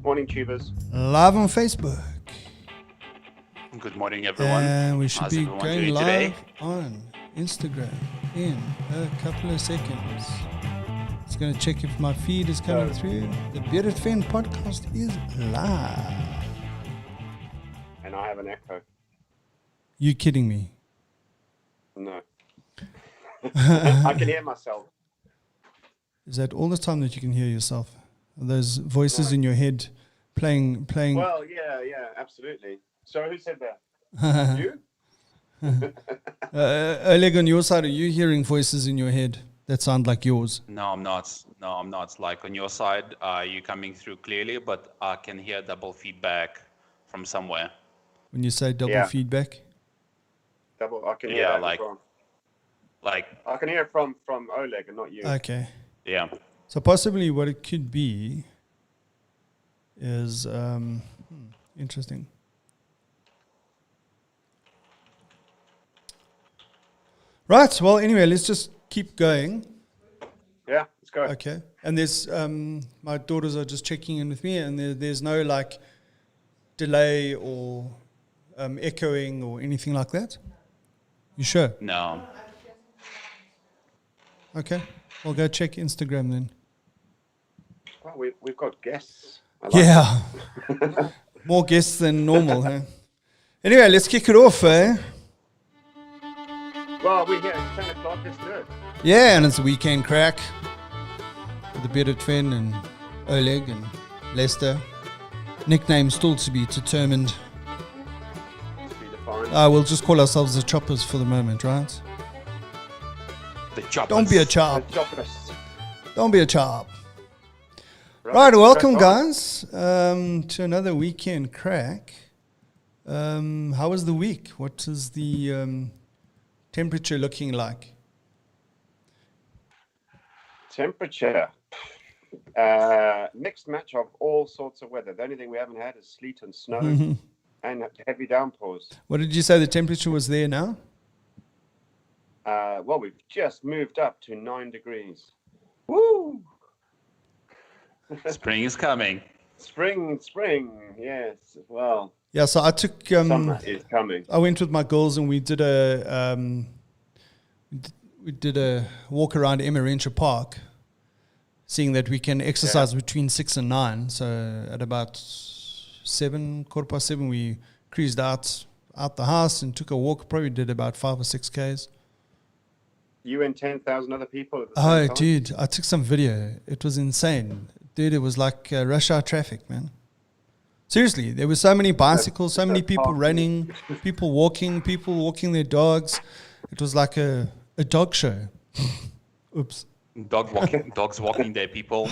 Morning, tubers. Live on Facebook. Good morning, everyone. And we should How's be everyone going doing live today? on Instagram in a couple of seconds. It's going to check if my feed is coming through. The Bearded Fen podcast is live. And I have an echo. You kidding me? No. I can hear myself. Is that all the time that you can hear yourself? Are those voices in your head playing? Well, yeah, absolutely. So who said that? You? Oleg, on your side, are you hearing voices in your head that sound like yours? No, I'm not. Like on your side, you coming through clearly, but I can hear double feedback from somewhere. When you say double feedback? Double. I can hear that like, from. Like. I can hear it from Oleg and not you. Okay. Yeah. So possibly what it could be is interesting. Right. Well, anyway, let's just keep going. Yeah, let's go. Okay. And there's my daughters are just checking in with me, and there's no like delay or echoing or anything like that. You sure? No. Okay. I'll go check Instagram then. Well, we've got guests. Yeah. More guests than normal, huh? Anyway, let's kick it off, eh? Well, we're here at 10 o'clock. Let's do it. Yeah, and it's a Weekend Craic with the Bearded Fen and Oleg and Lester. Nickname still to be determined. To be defined. We'll just call ourselves the Choppers for the moment, right? The choppers. Don't be a chop. The choppers. Don't be a chop. Right, welcome guys to another Weekend Craic. How was the week? What is the temperature looking like? Temperature. Mixed match of all sorts of weather. The only thing we haven't had is sleet and snow and heavy downpours. What did you say the temperature was there now? Well, we've just moved up to 9 degrees. Woo! Spring is coming. Spring, yes. Well, Yeah, so I took. summer is coming. I went with my girls and we did a walk around Emmarentia Park, seeing that we can exercise between 6 and 9. So at about 7:15, we cruised out the house and took a walk. Probably did about 5 or 6 Ks. You and 10,000 other people at the same time? Dude, I took some video. It was insane. Dude, it was like rush hour traffic, man. Seriously, there were so many bicycles, so many people running, people walking their dogs. It was like a dog show. Oops. Dogs walking their people.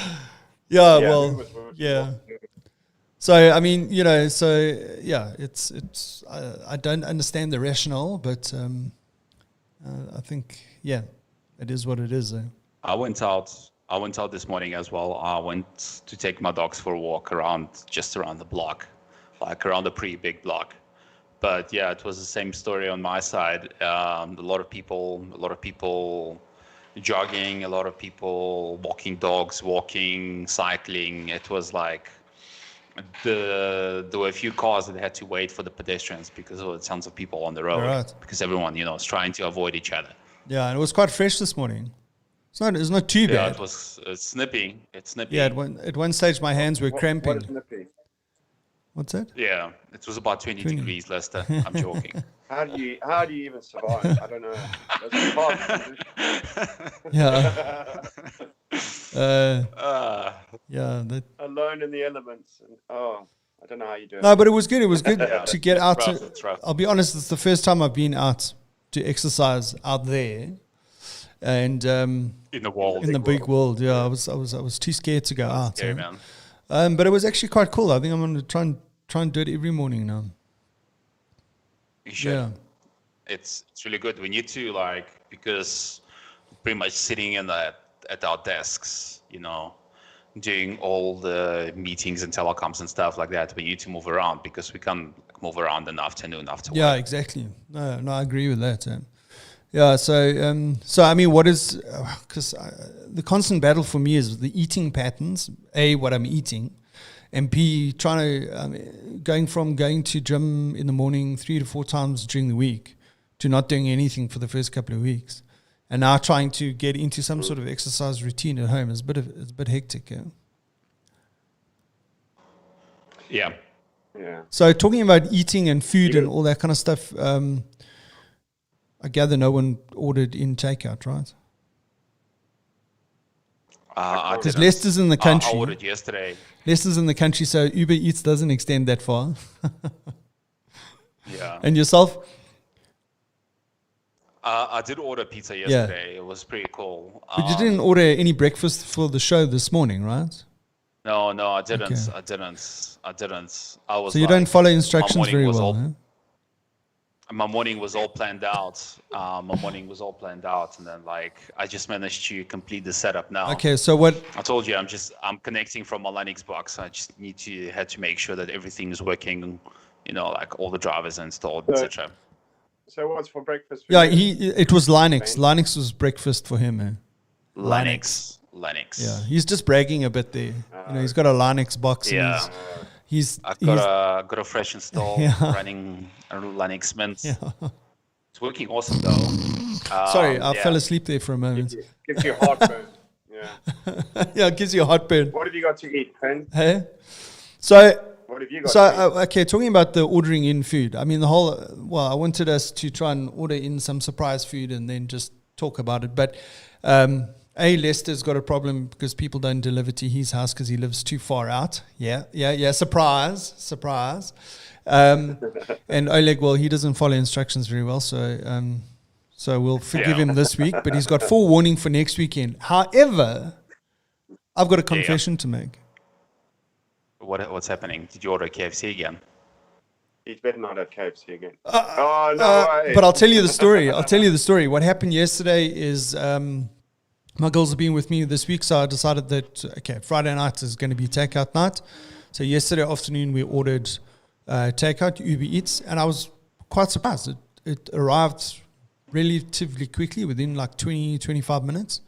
Yeah, Yeah, well, it was- yeah. So, I mean, it's I don't understand the rationale, but I think, it is what it is. I went out this morning as well. I went to take my dogs for a walk just around the block, like around a pretty big block. But yeah, it was the same story on my side. A lot of people jogging, a lot of people walking dogs, cycling. It was like there were a few cars that had to wait for the pedestrians because of the tons of people on the road. Right. Because everyone, is trying to avoid each other. Yeah, and it was quite fresh this morning. It's not too Yeah, bad. it was snippy. It's snippy. Yeah, at one stage my hands were cramping. What is nippy? What's that? Yeah, it was about 20 degrees, Lester. I'm joking. How do you even survive? I don't know. That's hard. Yeah. That. Alone in the elements. And, I don't know how you do it. No, but it was good. It was good to get out. It's rough. I'll be honest, it's the first time I've been out to exercise out there, and In the world. in the big world. Yeah, I was too scared to go out. Scary, eh? man. But it was actually quite cool. I think I'm going to try and do it every morning now. You should. Yeah. It's really good. We need to because pretty much sitting at our desks, doing all the meetings and telecoms and stuff like that. We need to move around because we can't move around in the afternoon after Yeah, work. exactly. No, I agree with that. Yeah, so I mean, what is, because the constant battle for me is the eating patterns, what I'm eating, MP going from going to gym in the morning 3 to 4 times during the week to not doing anything for the first couple of weeks, and now trying to get into some sort of exercise routine at home is it's a bit hectic. Yeah. Yeah. Yeah. So talking about eating and food and all that kind of stuff, I gather no one ordered in takeout, right? Because Leicester's in the country. I ordered yesterday. Leicester's in the country, so Uber Eats doesn't extend that far. Yeah. And yourself? I did order pizza yesterday. It was pretty cool. But you didn't order any breakfast for the show this morning, right? No, I didn't. Okay. I didn't. I was. So you don't follow instructions very well, huh? My morning was all planned out. And then I just managed to complete the setup now. Okay, so what? I told you I'm connecting from my Linux box. I just had to make sure that everything is working. All the drivers are installed, etc. So what's for breakfast? Yeah, it was Linux. Linux was breakfast for him, man. Linux. Yeah, he's just bragging a bit there. He's got a Linux box. Yeah. I've got a fresh install running a Linux Mint. Yeah. It's working awesome though. Sorry, I fell asleep there for a moment. Gives you heartburn. Yeah. Yeah, it gives you a heartburn. What have you got to eat, Fen? Hey? So, what have you got to eat? Okay, talking about the ordering in food. I mean, I wanted us to try and order in some surprise food and then just talk about it. But, Leicester's got a problem because people don't deliver to his house because he lives too far out. Yeah. Surprise. And Oleg, well, he doesn't follow instructions very well, so we'll forgive him this week. But he's got full warning for next weekend. However, I've got a confession to make. What's happening? Did you order KFC again? He's better not have KFC again. No way. But I'll tell you the story. What happened yesterday is my girls have been with me this week, so I decided that, Friday night is going to be takeout night. So yesterday afternoon we ordered takeout, Uber Eats, and I was quite surprised. It arrived relatively quickly, within 20-25 minutes.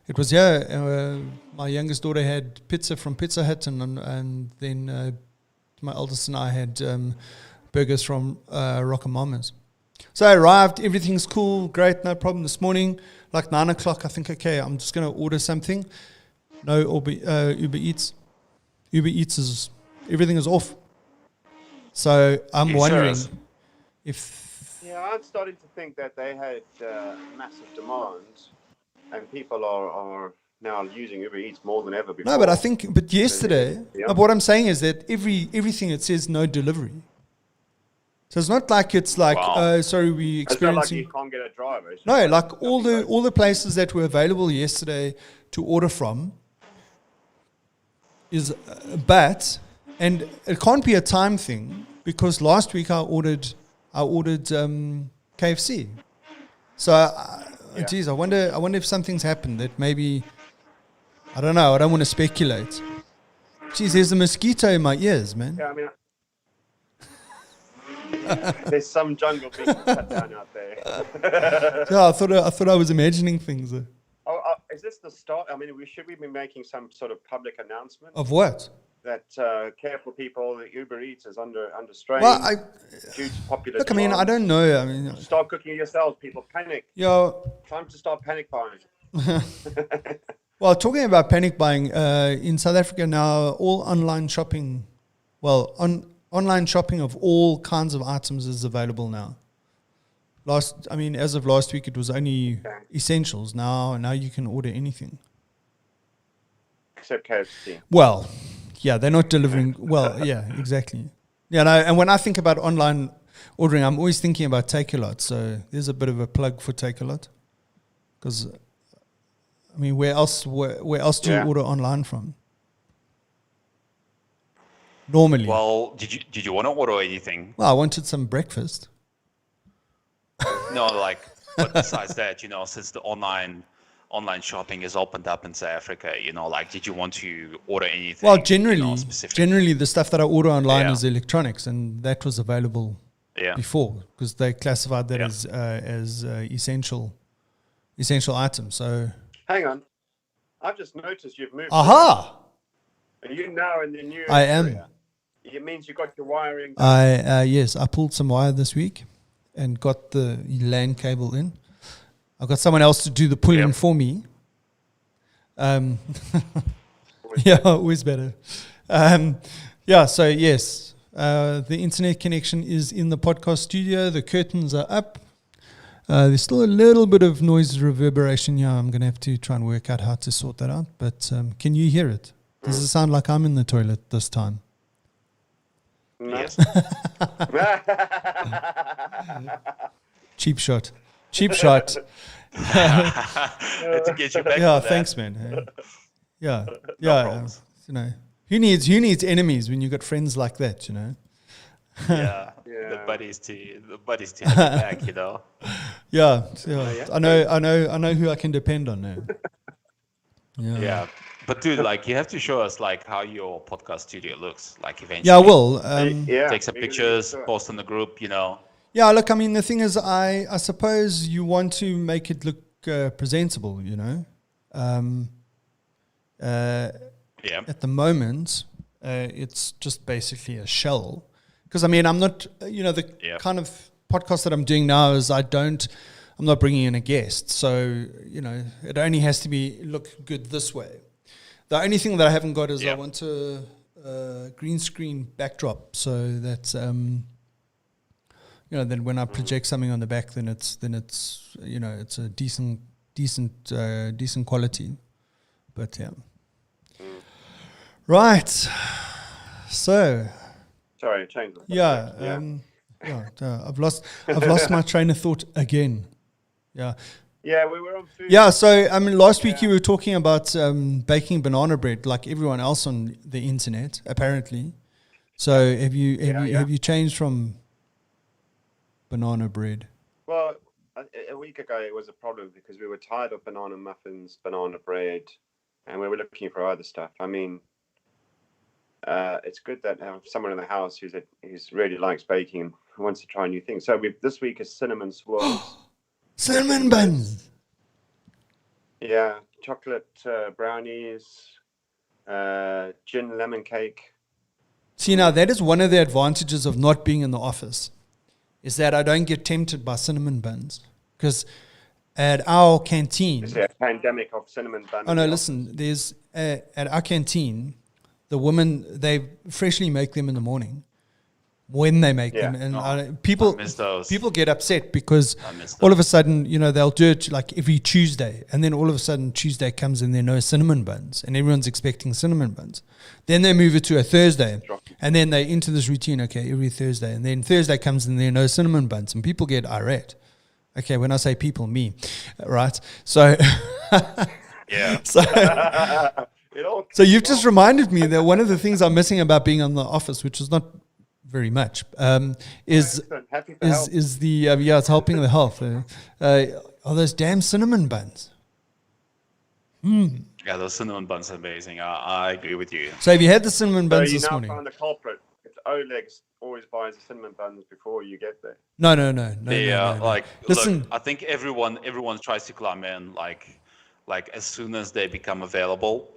It was here. My youngest daughter had pizza from Pizza Hut, and then my eldest and I had burgers from Rock and Mama's. So I arrived, everything's cool, great, no problem. This morning, 9 o'clock, I think, I'm just going to order something. No Uber Eats. Uber Eats everything is off. So I'm wondering if... Yeah, I'm starting to think that they had massive demand, and people are now using Uber Eats more than ever before. No, but yesterday, what I'm saying is that everything it says no delivery. So it's not like it's sorry, we experiencing. It's not like you can't get a driver. No, all the places that were available yesterday to order from is, and it can't be a time thing because last week I ordered KFC. So, geez, I wonder if something's happened that maybe, I don't know. I don't want to speculate. Geez, there's a mosquito in my ears, man. Yeah, I mean. There's some jungle being cut down out there. Yeah, I thought I was imagining things. Is this the start? I mean, should we be making some sort of public announcement of what? That careful people, that Uber Eats is under strain. Well, due to popular look, demand. I don't know. I mean, start cooking it yourselves. People panic. Time to start panic buying. Well, talking about panic buying, in South Africa now, all online shopping, online shopping of all kinds of items is available now. As of last week, it was only essentials. Now you can order anything. Except KFC. Well, yeah, they're not delivering. Well, yeah, exactly. Yeah, and when I think about online ordering, I'm always thinking about Take-A-Lot. So there's a bit of a plug for Take-A-Lot. Because, where else do you order online from? Normally. Well, did you want to order anything? Well, I wanted some breakfast. No, but besides that, since the online shopping is opened up in South Africa, did you want to order anything? Well, generally the stuff that I order online is electronics, and that was available before because they classified that as essential items. So hang on, I've just noticed you've moved. Aha! Are you now in the new I am. area? It means you got your wiring. Yes, I pulled some wire this week and got the LAN cable in. I've got someone else to do the pulling for me. Yeah, always better. Yeah, so yes, the internet connection is in the podcast studio. The curtains are up. There's still a little bit of noise reverberation here. I'm going to have to try and work out how to sort that out. But can you hear it? Does it sound like I'm in the toilet this time? No. Yes. Cheap shot. Cheap shot. To get you back. Yeah, to thanks, that. man. Yeah, No yeah. problems. You know, who needs enemies when you got friends like that? You know. Yeah, Yeah. the buddies to have you back, you know. Yeah, yeah. I know who I can depend on now. Yeah. Yeah, but dude, like you have to show us like how your podcast studio looks. Like eventually, Yeah, I will. Yeah. take some pictures, post on the group. You know. Yeah, look, I mean, the thing is, I suppose you want to make it look presentable, you know. Yeah. At the moment, it's just basically a shell. Because, I mean, I'm not, you know, the kind of podcast that I'm doing now is I'm not bringing in a guest. So, you know, it only has to look good this way. The only thing that I haven't got is I want a green screen backdrop so that, you know, then when I project something on the back, then it's you know, it's a decent quality. But yeah. Right. So. Sorry, change the subject. I've lost my train of thought again. Yeah. Yeah, we were on food. Yeah. So I mean, last week you were talking about baking banana bread, like everyone else on the internet, apparently. So have you changed from banana bread? Well, a week ago it was a problem because we were tired of banana muffins, banana bread, and we were looking for other stuff. I mean, it's good that I have someone in the house who's really likes baking and wants to try new things. So this week is cinnamon swirls. Cinnamon buns. Yeah, chocolate brownies, gin lemon cake. See, now that is one of the advantages of not being in the office, is that I don't get tempted by cinnamon buns. Because at our canteen... Is there a pandemic of cinnamon buns? Oh, no, listen, there's... at our canteen, the women, they freshly make them in the morning. When they make them. And people get upset because all of a sudden, you know, they'll do it like every Tuesday. And then all of a sudden Tuesday comes and there are no cinnamon buns. And everyone's expecting cinnamon buns. Then they move it to a Thursday. And then they into this routine, okay, every Thursday. And then Thursday comes and there are no cinnamon buns. And people get irate. Okay, when I say people, me. Right? So... Yeah. So you've just reminded me that one of the things I'm missing about being on the office, which is not very much, is the it's helping the health. Are those damn cinnamon buns? Yeah, those cinnamon buns are amazing. I agree with you. So have you had the cinnamon buns this morning? You now found the culprit. It's Oleg always buys the cinnamon buns before you get there. No. Like, listen, look, I think everyone tries to climb in like as soon as they become available.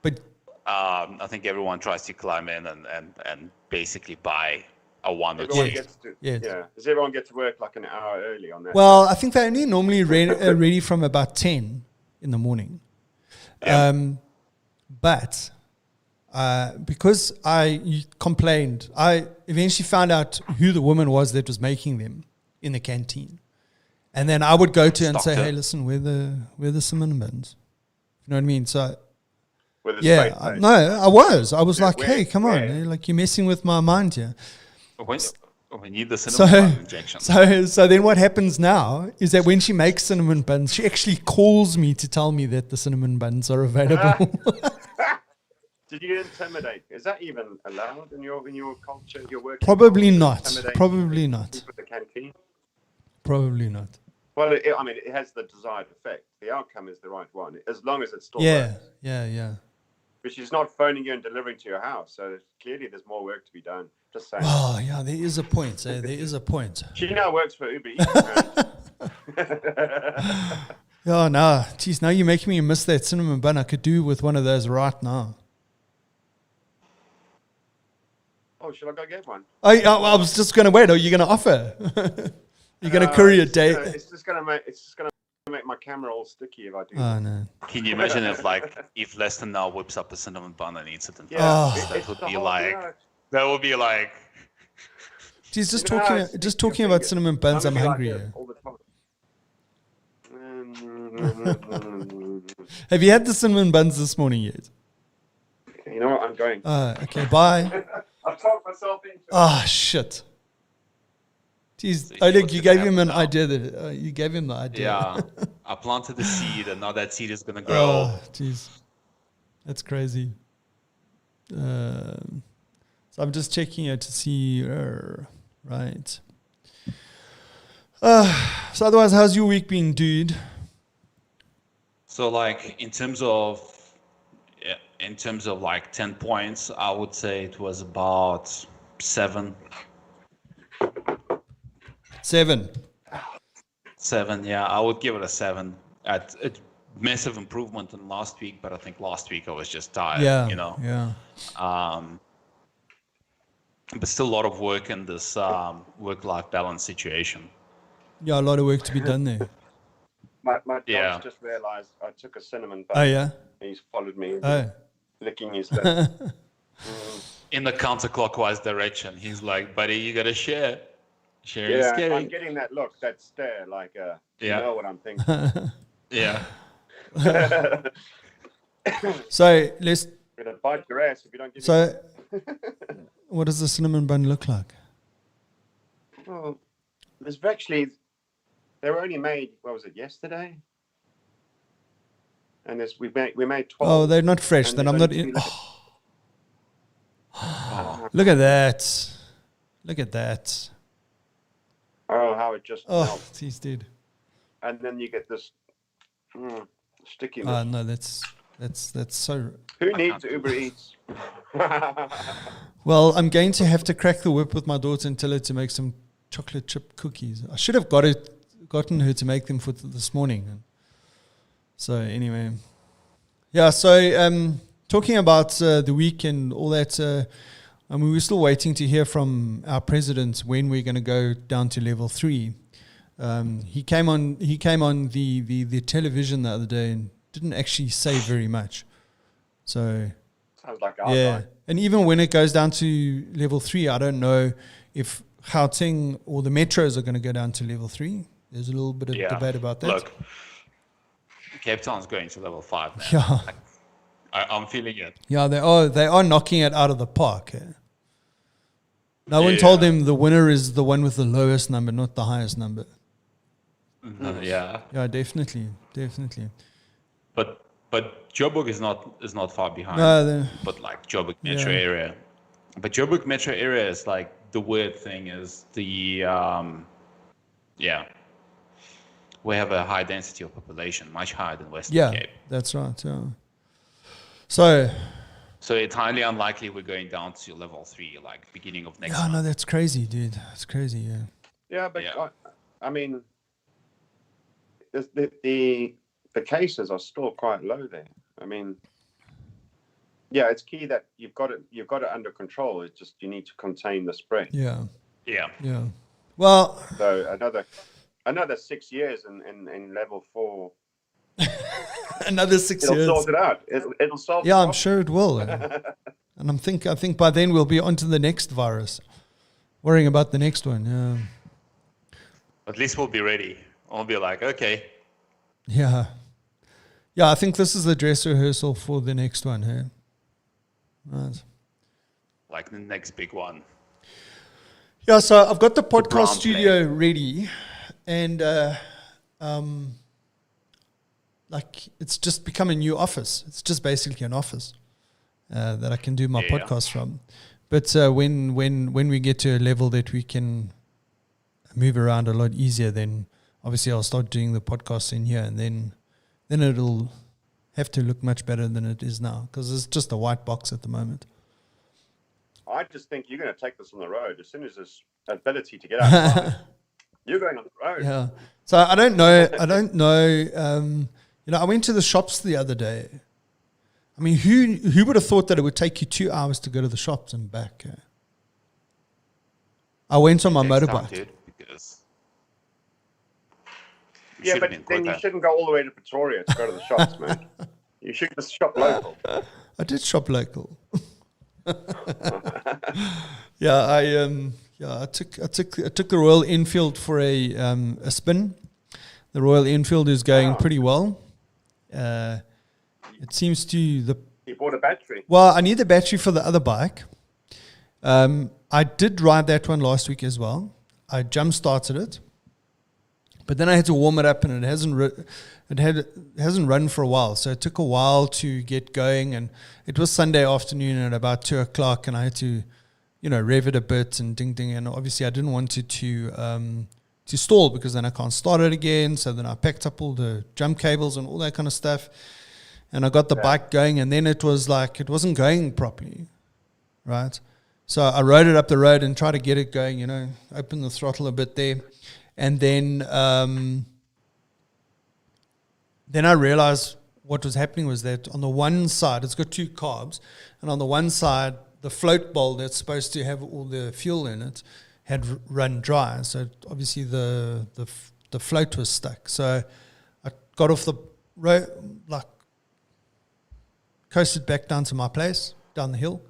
But I think everyone tries to climb in and basically buy a one or everyone two. gets to, Does everyone get to work like an hour early on that? Well, I think they're only normally ready from about 10 in the morning. Yeah. But because I complained, I eventually found out who the woman was that was making them in the canteen. And then I would go to her and say, hey, listen, where the cinnamon buns? You know what I mean? So... I was like, hey, come on, like you're messing with my mind here. We need the cinnamon bun injection. So then what happens now is that when she makes cinnamon buns, she actually calls me to tell me that the cinnamon buns are available. Did you intimidate? Is that even allowed in your culture? Your work? Probably not. Probably not. The canteen? Probably not. Well, it has the desired effect. The outcome is the right one, as long as it's still works. Yeah. But she's not phoning you and delivering to your house, so clearly there's more work to be done. Just saying. Oh, yeah, there is a point. There is a point. She now works for Uber Eats. Oh, no. Geez, now you're making me miss that cinnamon bun. I could do with one of those right now. Oh, should I go get one? I was just going to wait. Are you going to offer? You're going to curry a date? It's just gonna make my camera all sticky if I do. Oh no! Can you imagine if Leston now whips up a cinnamon bun and eats it? And that would be like. That would be like. Geez, just talking about cinnamon buns, I'm hungry. All the time. Have you had the cinnamon buns this morning yet? You know what? I'm going. Okay, bye. I've talked myself into it. Oh, shit. Jeez, Oleg, you gave him an idea. You gave him the idea. Yeah, I planted the seed, and now that seed is going to grow. Oh, jeez. That's crazy. So I'm just checking it to see. Right. So otherwise, how's your week been, dude? So like in terms of like 10 points, I would say it was about 7. 7. 7, yeah, I would give it a 7. At a massive improvement in last week, but I think last week I was just tired. Yeah, you know. Yeah. But still a lot of work in this work-life balance situation. Yeah, a lot of work to be done there. My dog's just realised I took a cinnamon bun. Oh yeah. And he's followed me. Oh. Licking his lips. In the counterclockwise direction, he's like, "Buddy, you gotta share. Sharing is scary." I'm getting that look, that stare, like, you know what I'm thinking. Yeah. So let's. I'm gonna bite your ass if you don't give So, what does the cinnamon bun look like? Well, there's actually, they were only made. What was it, yesterday? And we made 12. Oh, they're not fresh. Then I'm not in. Look at that! Look at that! Oh, how it just melts. He's dead. And then you get this stickiness. Oh no, that's so. Who needs Uber Eats? Well, I'm going to have to crack the whip with my daughter and tell her to make some chocolate chip cookies. I should have gotten her to make them for this morning. So anyway, yeah. So talking about the week and all that. I mean, we're still waiting to hear from our president when we're going to go down to level 3. He came on the television the other day and didn't actually say very much. So sounds like our guy. And even when it goes down to level 3, I don't know if Gauteng or the metros are going to go down to level 3. There's a little bit of debate about that. Look, Cape Town's going to level 5 now. Yeah. I'm feeling it. Yeah, they are knocking it out of the park. No one told them the winner is the one with the lowest number, not the highest number. Yeah. Yeah, definitely. But Joburg is not far behind. No, but like Joburg metro area. But Joburg metro area is like the weird thing is we have a high density of population, much higher than Western Cape. That's right. Yeah. So it's highly unlikely we're going down to level 3, like beginning of next month. No, that's crazy, dude. That's crazy, yeah. Yeah, but I mean, the cases are still quite low there. I mean, yeah, it's key that you've got it under control. It's just you need to contain the spread. Yeah. Yeah. Yeah. Well. So another 6 years in level 4. Another 6 years. It'll sort it out. It'll solve. Yeah, I'm sure it will. And I think by then we'll be on to the next virus, worrying about the next one. Yeah. At least we'll be ready. I'll be like, okay. Yeah. Yeah, I think this is the dress rehearsal for the next one. Hey? Right. Like the next big one. Yeah, so I've got the podcast studio ready, and like it's just become a new office. It's just basically an office that I can do my podcast from. But when we get to a level that we can move around a lot easier, then obviously I'll start doing the podcast in here, and then it'll have to look much better than it is now, because it's just a white box at the moment. I just think you're going to take this on the road as soon as there's ability to get outside. You're going on the road. Yeah. So I don't know. I went to the shops the other day. I mean, who would have thought that it would take you 2 hours to go to the shops and back? I went on my Takes time, motorbike. dude, because you Yeah, should but have been then you quicker. shouldn't go all the way to Pretoria to go to the shops, man. You should just shop local. I did shop local. I took the Royal Enfield for a spin. The Royal Enfield is going pretty well. It seems to You bought a battery. Well, I need the battery for the other bike. I did ride that one last week as well. I jump started it, but then I had to warm it up, and it hasn't run for a while. So it took a while to get going, and it was Sunday afternoon at about 2:00, and I had to, rev it a bit and ding ding. And obviously, I didn't want it to stall, because then I can't start it again. So then I packed up all the jump cables and all that kind of stuff, and I got the bike going. And then it was like it wasn't going properly, right? So I rode it up the road and tried to get it going, open the throttle a bit there. And then I realized what was happening was that on the one side, it's got two carbs, and on the one side, the float bowl that's supposed to have all the fuel in it had run dry. So obviously the float was stuck. So I got off the road, coasted back down to my place, down the hill.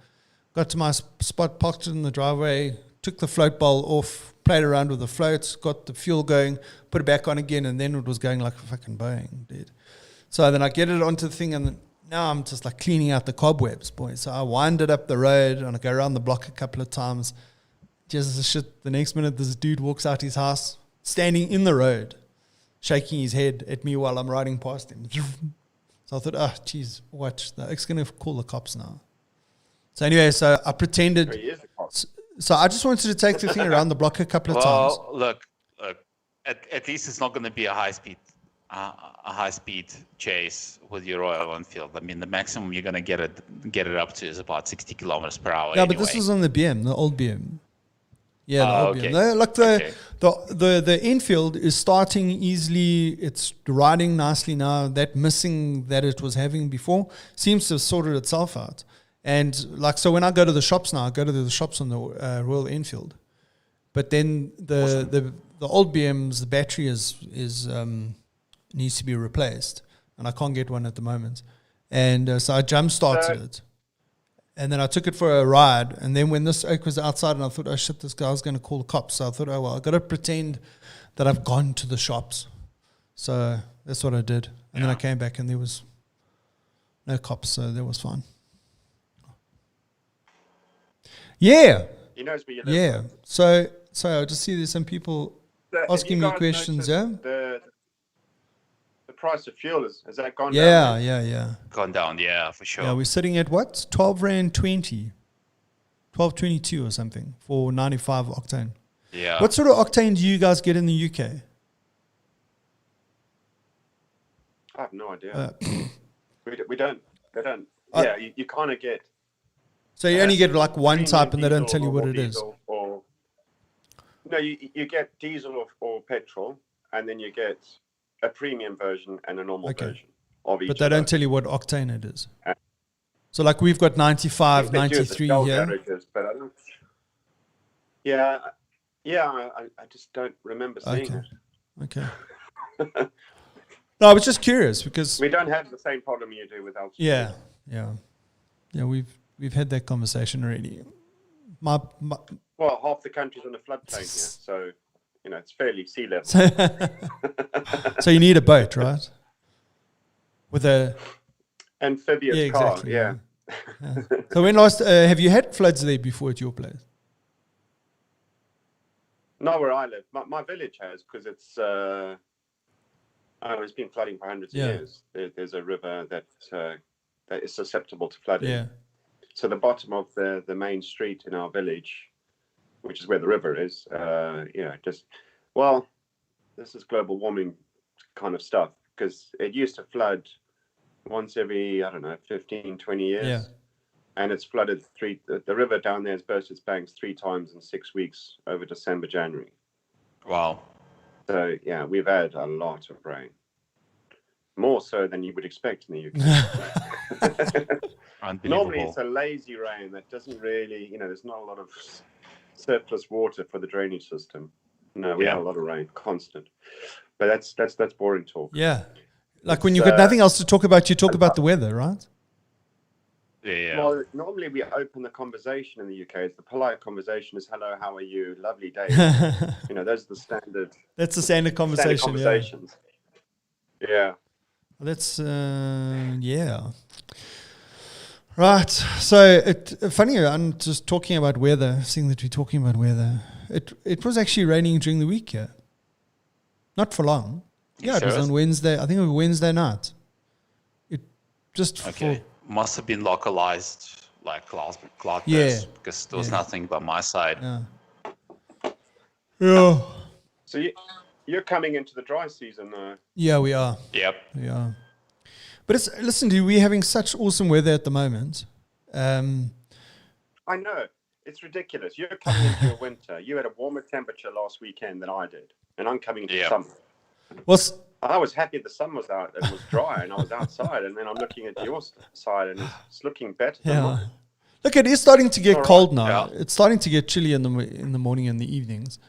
Got to my spot, parked it in the driveway, took the float bowl off, played around with the floats, got the fuel going, put it back on again, and then it was going like a fucking Boeing, dude. So then I get it onto the thing, and now I'm just like cleaning out the cobwebs, boy. So I wind it up the road, and I go around the block a couple of times. Just the shit. The next minute, this dude walks out his house, standing in the road, shaking his head at me while I'm riding past him. So I thought, geez, watch. The Oak's going to call the cops now. So anyway, so I pretended. So I just wanted to take the thing around the block a couple of times. Well, look. At least it's not going to be a high speed chase with your Royal Enfield. I mean, the maximum you're going to get it up to is about 60 kilometers per hour. Yeah, anyway. but this was on the BM, the old BM. Yeah, the old okay. BM. The Enfield is starting easily. It's riding nicely now. That missing that it was having before seems to have sorted itself out. And so when I go to the shops now, I go to the shops on the Royal Enfield. But then the old BM's, the battery is needs to be replaced, and I can't get one at the moment. And so I jump started it, and then I took it for a ride. And then when this Oak was outside, and I thought, oh shit, this guy's going to call the cops. So I thought, oh well, I got to pretend that I've gone to the shops. So that's what I did. And then I came back, and there was no cops, so that was fine. Yeah. He knows where you live. Yeah. So I just see there's some people asking me questions. Yeah. The price of fuel has that gone down? Yeah. Gone down, yeah, for sure. Yeah, we're sitting at what? 12 Rand 20. 12.22 or something for 95 octane. Yeah. What sort of octane do you guys get in the UK? I have no idea. We don't. They don't. You kind of get. So you only get like one type, and they don't tell you what it is. No, you get diesel or petrol, and then you get a premium version and a normal version of each. But they don't tell you what octane it is. So like we've got 95, 93 here. But I don't. Yeah. I just don't remember seeing it. Okay. No, I was just curious because we don't have the same problem you do with altitude. Yeah. We've had that conversation already. Well, half the country's on a floodplain here, so it's fairly sea level. So you need a boat, right? With a amphibious car. Yeah. So when last have you had floods there before at your place? Not where I live. My village has, because it's been flooding for hundreds of years. There's a river that is susceptible to flooding. Yeah. So the bottom of the main street in our village, which is where the river is, this is global warming kind of stuff, because it used to flood once every, 15, 20 years. Yeah. And it's flooded the river down there has burst its banks 3 times in 6 weeks over December, January. Wow. So, yeah, we've had a lot of rain. More so than you would expect in the UK. Normally it's a lazy rain that doesn't really, there's not a lot of surplus water for the drainage system. No, we had a lot of rain, constant. But that's boring talk. Yeah. Like when you've got nothing else to talk about, you talk about the weather, right? Yeah. Well, normally we open the conversation in the UK. It's the polite conversation is hello, how are you? Lovely day. Those are the standard. That's the standard conversation. Conversations. Yeah. That's yeah. Right. So funny. I'm just talking about weather. Seeing that we're talking about weather, it was actually raining during the week here. Not for long. Yeah, it was on Wednesday. I think it was Wednesday night. It just Must have been localized, like cloud burst, because there was nothing by my side. Yeah. So you're coming into the dry season, though. Yeah, we are. Yep. We are. But listen, dude, we're having such awesome weather at the moment. I know. It's ridiculous. You're coming into your winter. You had a warmer temperature last weekend than I did. And I'm coming into summer. I was happy the sun was out. It was dry and I was outside. And then I'm looking at your side and it's looking better than mine. Look, it is starting to get cold now. Yeah. It's starting to get chilly in the morning and the evenings.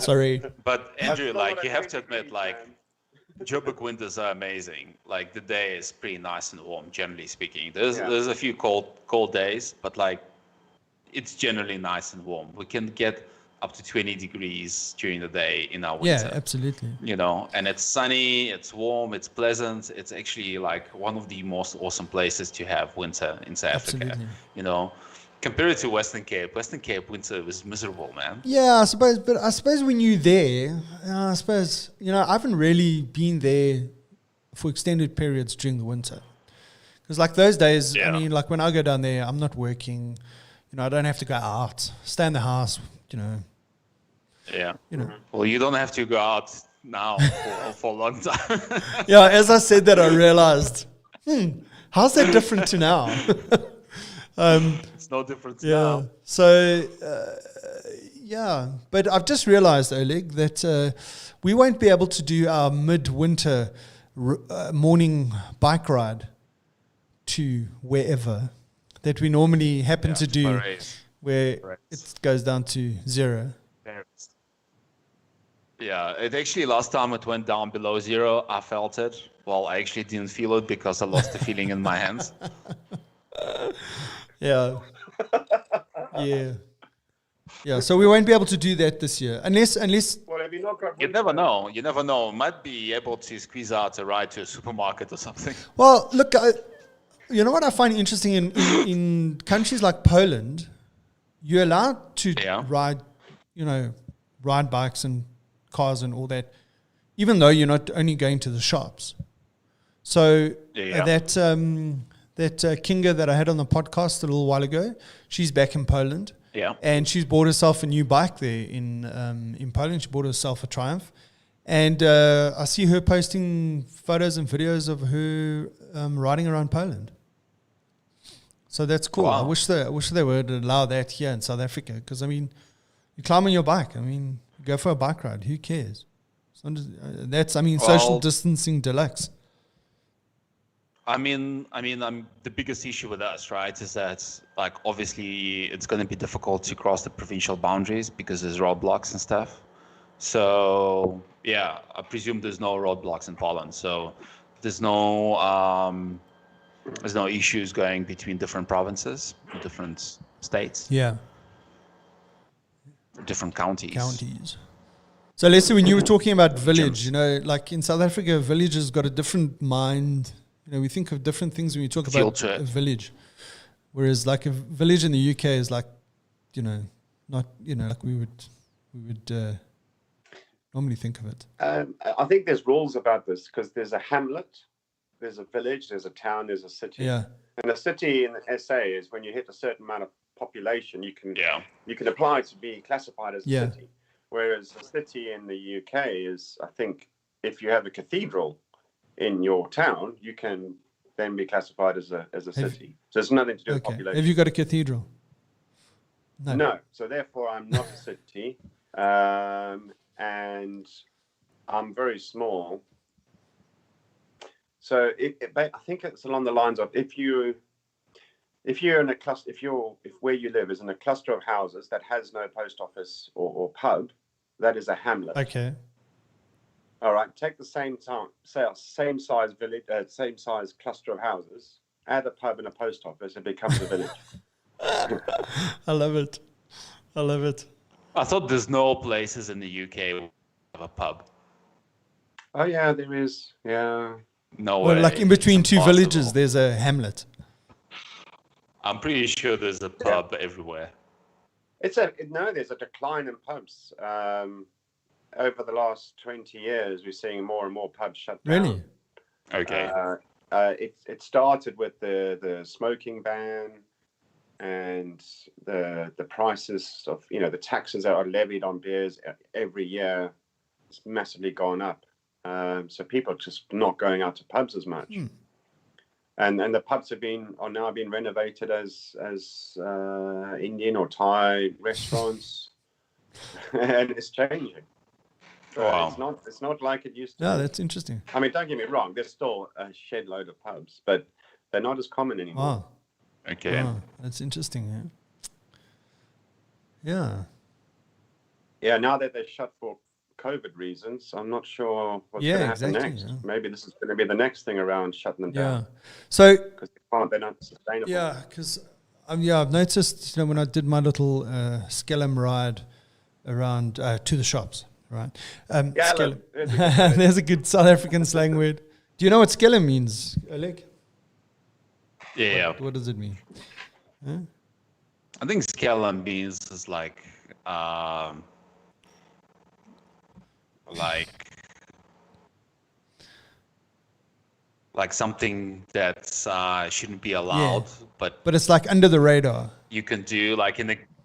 Sorry. But Andrew, you have to admit, Joburg winters are amazing. Like the day is pretty nice and warm, generally speaking. There's a few cold days, but it's generally nice and warm. We can get up to 20 degrees during the day in our winter. Yeah, absolutely. And it's sunny, it's warm, it's pleasant. It's actually one of the most awesome places to have winter in South Africa. Compared to Western Cape winter was miserable, man. Yeah, I suppose. But I suppose when you're there, I haven't really been there for extended periods during the winter. Because those days, I mean, when I go down there, I'm not working. I don't have to go out, stay in the house, Yeah. Well, you don't have to go out now for a long time. Yeah, as I said that, I realized, how's that different to now? It's no different now. So, but I've just realized, Oleg, that we won't be able to do our midwinter morning bike ride to wherever that we normally happen to do, where it goes down to 0. Yeah, it actually last time it went down below 0, I felt it. Well, I actually didn't feel it because I lost the feeling in my hands. Yeah. So we won't be able to do that this year, unless. Well, have you not got? You never know. Might be able to squeeze out a ride to a supermarket or something. Well, look, you know what I find interesting in countries like Poland, you're allowed to ride bikes and cars and all that, even though you're not only going to the shops. So that Kinga that I had on the podcast a little while ago, she's back in Poland. Yeah. And she's bought herself a new bike there in Poland. She bought herself a Triumph. And I see her posting photos and videos of her riding around Poland. So that's cool. Wow. I wish they would allow that here in South Africa. Because, I mean, you climb on your bike. I mean, you go for a bike ride. Who cares? Social distancing deluxe. I mean, the biggest issue with us, right, is that obviously it's going to be difficult to cross the provincial boundaries because there's roadblocks and stuff. So I presume there's no roadblocks in Poland. So there's no issues going between different provinces, different states. Yeah. Different counties. So let's say when you were talking about village, in South Africa, village has got a different mind. We think of different things when we talk about a village. Whereas a village in the UK is not, like we would normally think of it. I think there's rules about this because there's a hamlet, there's a village, there's a town, there's a city. Yeah. And a city in SA is when you hit a certain amount of population, you can apply to be classified as a city. Whereas a city in the UK is, I think, if you have a cathedral in your town, you can then be classified as a city. So it's nothing to do with population. Have you got a cathedral? No. So therefore, I'm not a city, and I'm very small. So I think it's along the lines of if you if you're in a cluster, if where you live is in a cluster of houses that has no post office or pub, that is a hamlet. Okay. All right. Take the same size village, same size cluster of houses. Add a pub and a post office, it becomes a village. I love it. I love it. I thought there's no places in the UK with a pub. Oh yeah, there is. Yeah. No Well, way. like in between It's two impossible. villages, there's a hamlet. I'm pretty sure there's a pub everywhere. There's a decline in pubs. Over the last 20 years, we're seeing more and more pubs shut down. Really? Okay. It started with the smoking ban and the prices of, the taxes that are levied on beers every year. It's massively gone up. So people are just not going out to pubs as much. And the pubs are now being renovated as Indian or Thai restaurants, and it's changing. Wow. It's not like it used to. Yeah, be. that's interesting. I mean, don't get me wrong. There's still a shed load of pubs, but they're not as common anymore. Wow. Okay. Wow. That's interesting. Yeah. Yeah. Now that they're shut for COVID reasons, I'm not sure what's going to happen next. Yeah. Maybe this is going to be the next thing around shutting them down. Yeah. So Because they're not sustainable. yeah, because I've noticed when I did my little skellum ride around to the shops, right? Skellum. There's a good South African slang word. Do you know what skellum means, Oleg? Yeah. What does it mean? Huh? I think skellum means is like something that shouldn't be allowed, but it's like under the radar. you can do like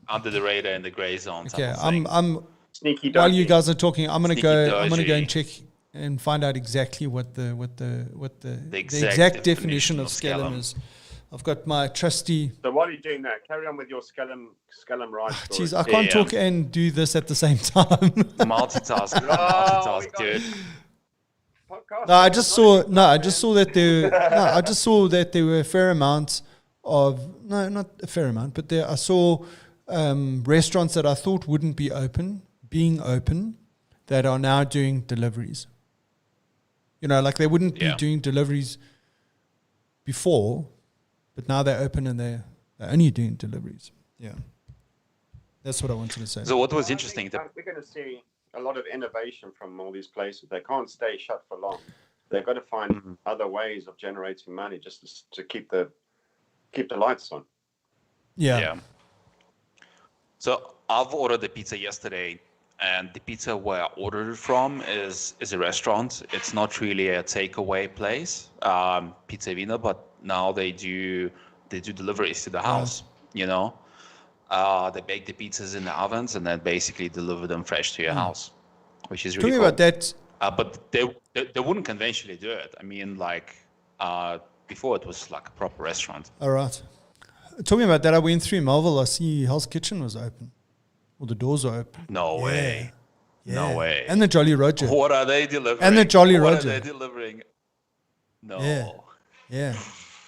under the radar in the gray zone. Okay, type of thing. I'm Sneaky while dodgy. you guys are talking, I'm gonna Sneaky go dodgy. and check and find out exactly what the exact exact definition definition of of skellum skellum. is. I've got my trusty. So while you're doing that, carry on with your skellum ride story. Jeez, I can't Yeah. talk and do this at the same time. Multitask, we multitask, got- dude. Podcast. I just saw that there were a fair amount of not a fair amount, but I saw restaurants that I thought wouldn't be being open that are now doing deliveries. Like they wouldn't be Yeah. doing deliveries before, but now they're open and they're only doing deliveries. Yeah. That's what I wanted to say. So what was I interesting? think we're going to see a lot of innovation from all these places. They can't stay shut for long. They've got to find other ways of generating money just to keep the lights on. Yeah. So I've ordered the pizza yesterday, and the pizza where I ordered it from is a restaurant. It's not really a takeaway place, Pizza Vina, but now they do deliveries to the house. They bake the pizzas in the ovens and then basically deliver them fresh to your house, which is really Talking cool. about that, But they wouldn't conventionally do it. I mean, before it was like a proper restaurant. all right. Talking about that, I went through Melville. I see Hell's Kitchen was open. Or the doors are open. No way. Yeah. No way. And the Jolly Roger. What are they delivering? And the Jolly What Roger. are they delivering? No. Yeah.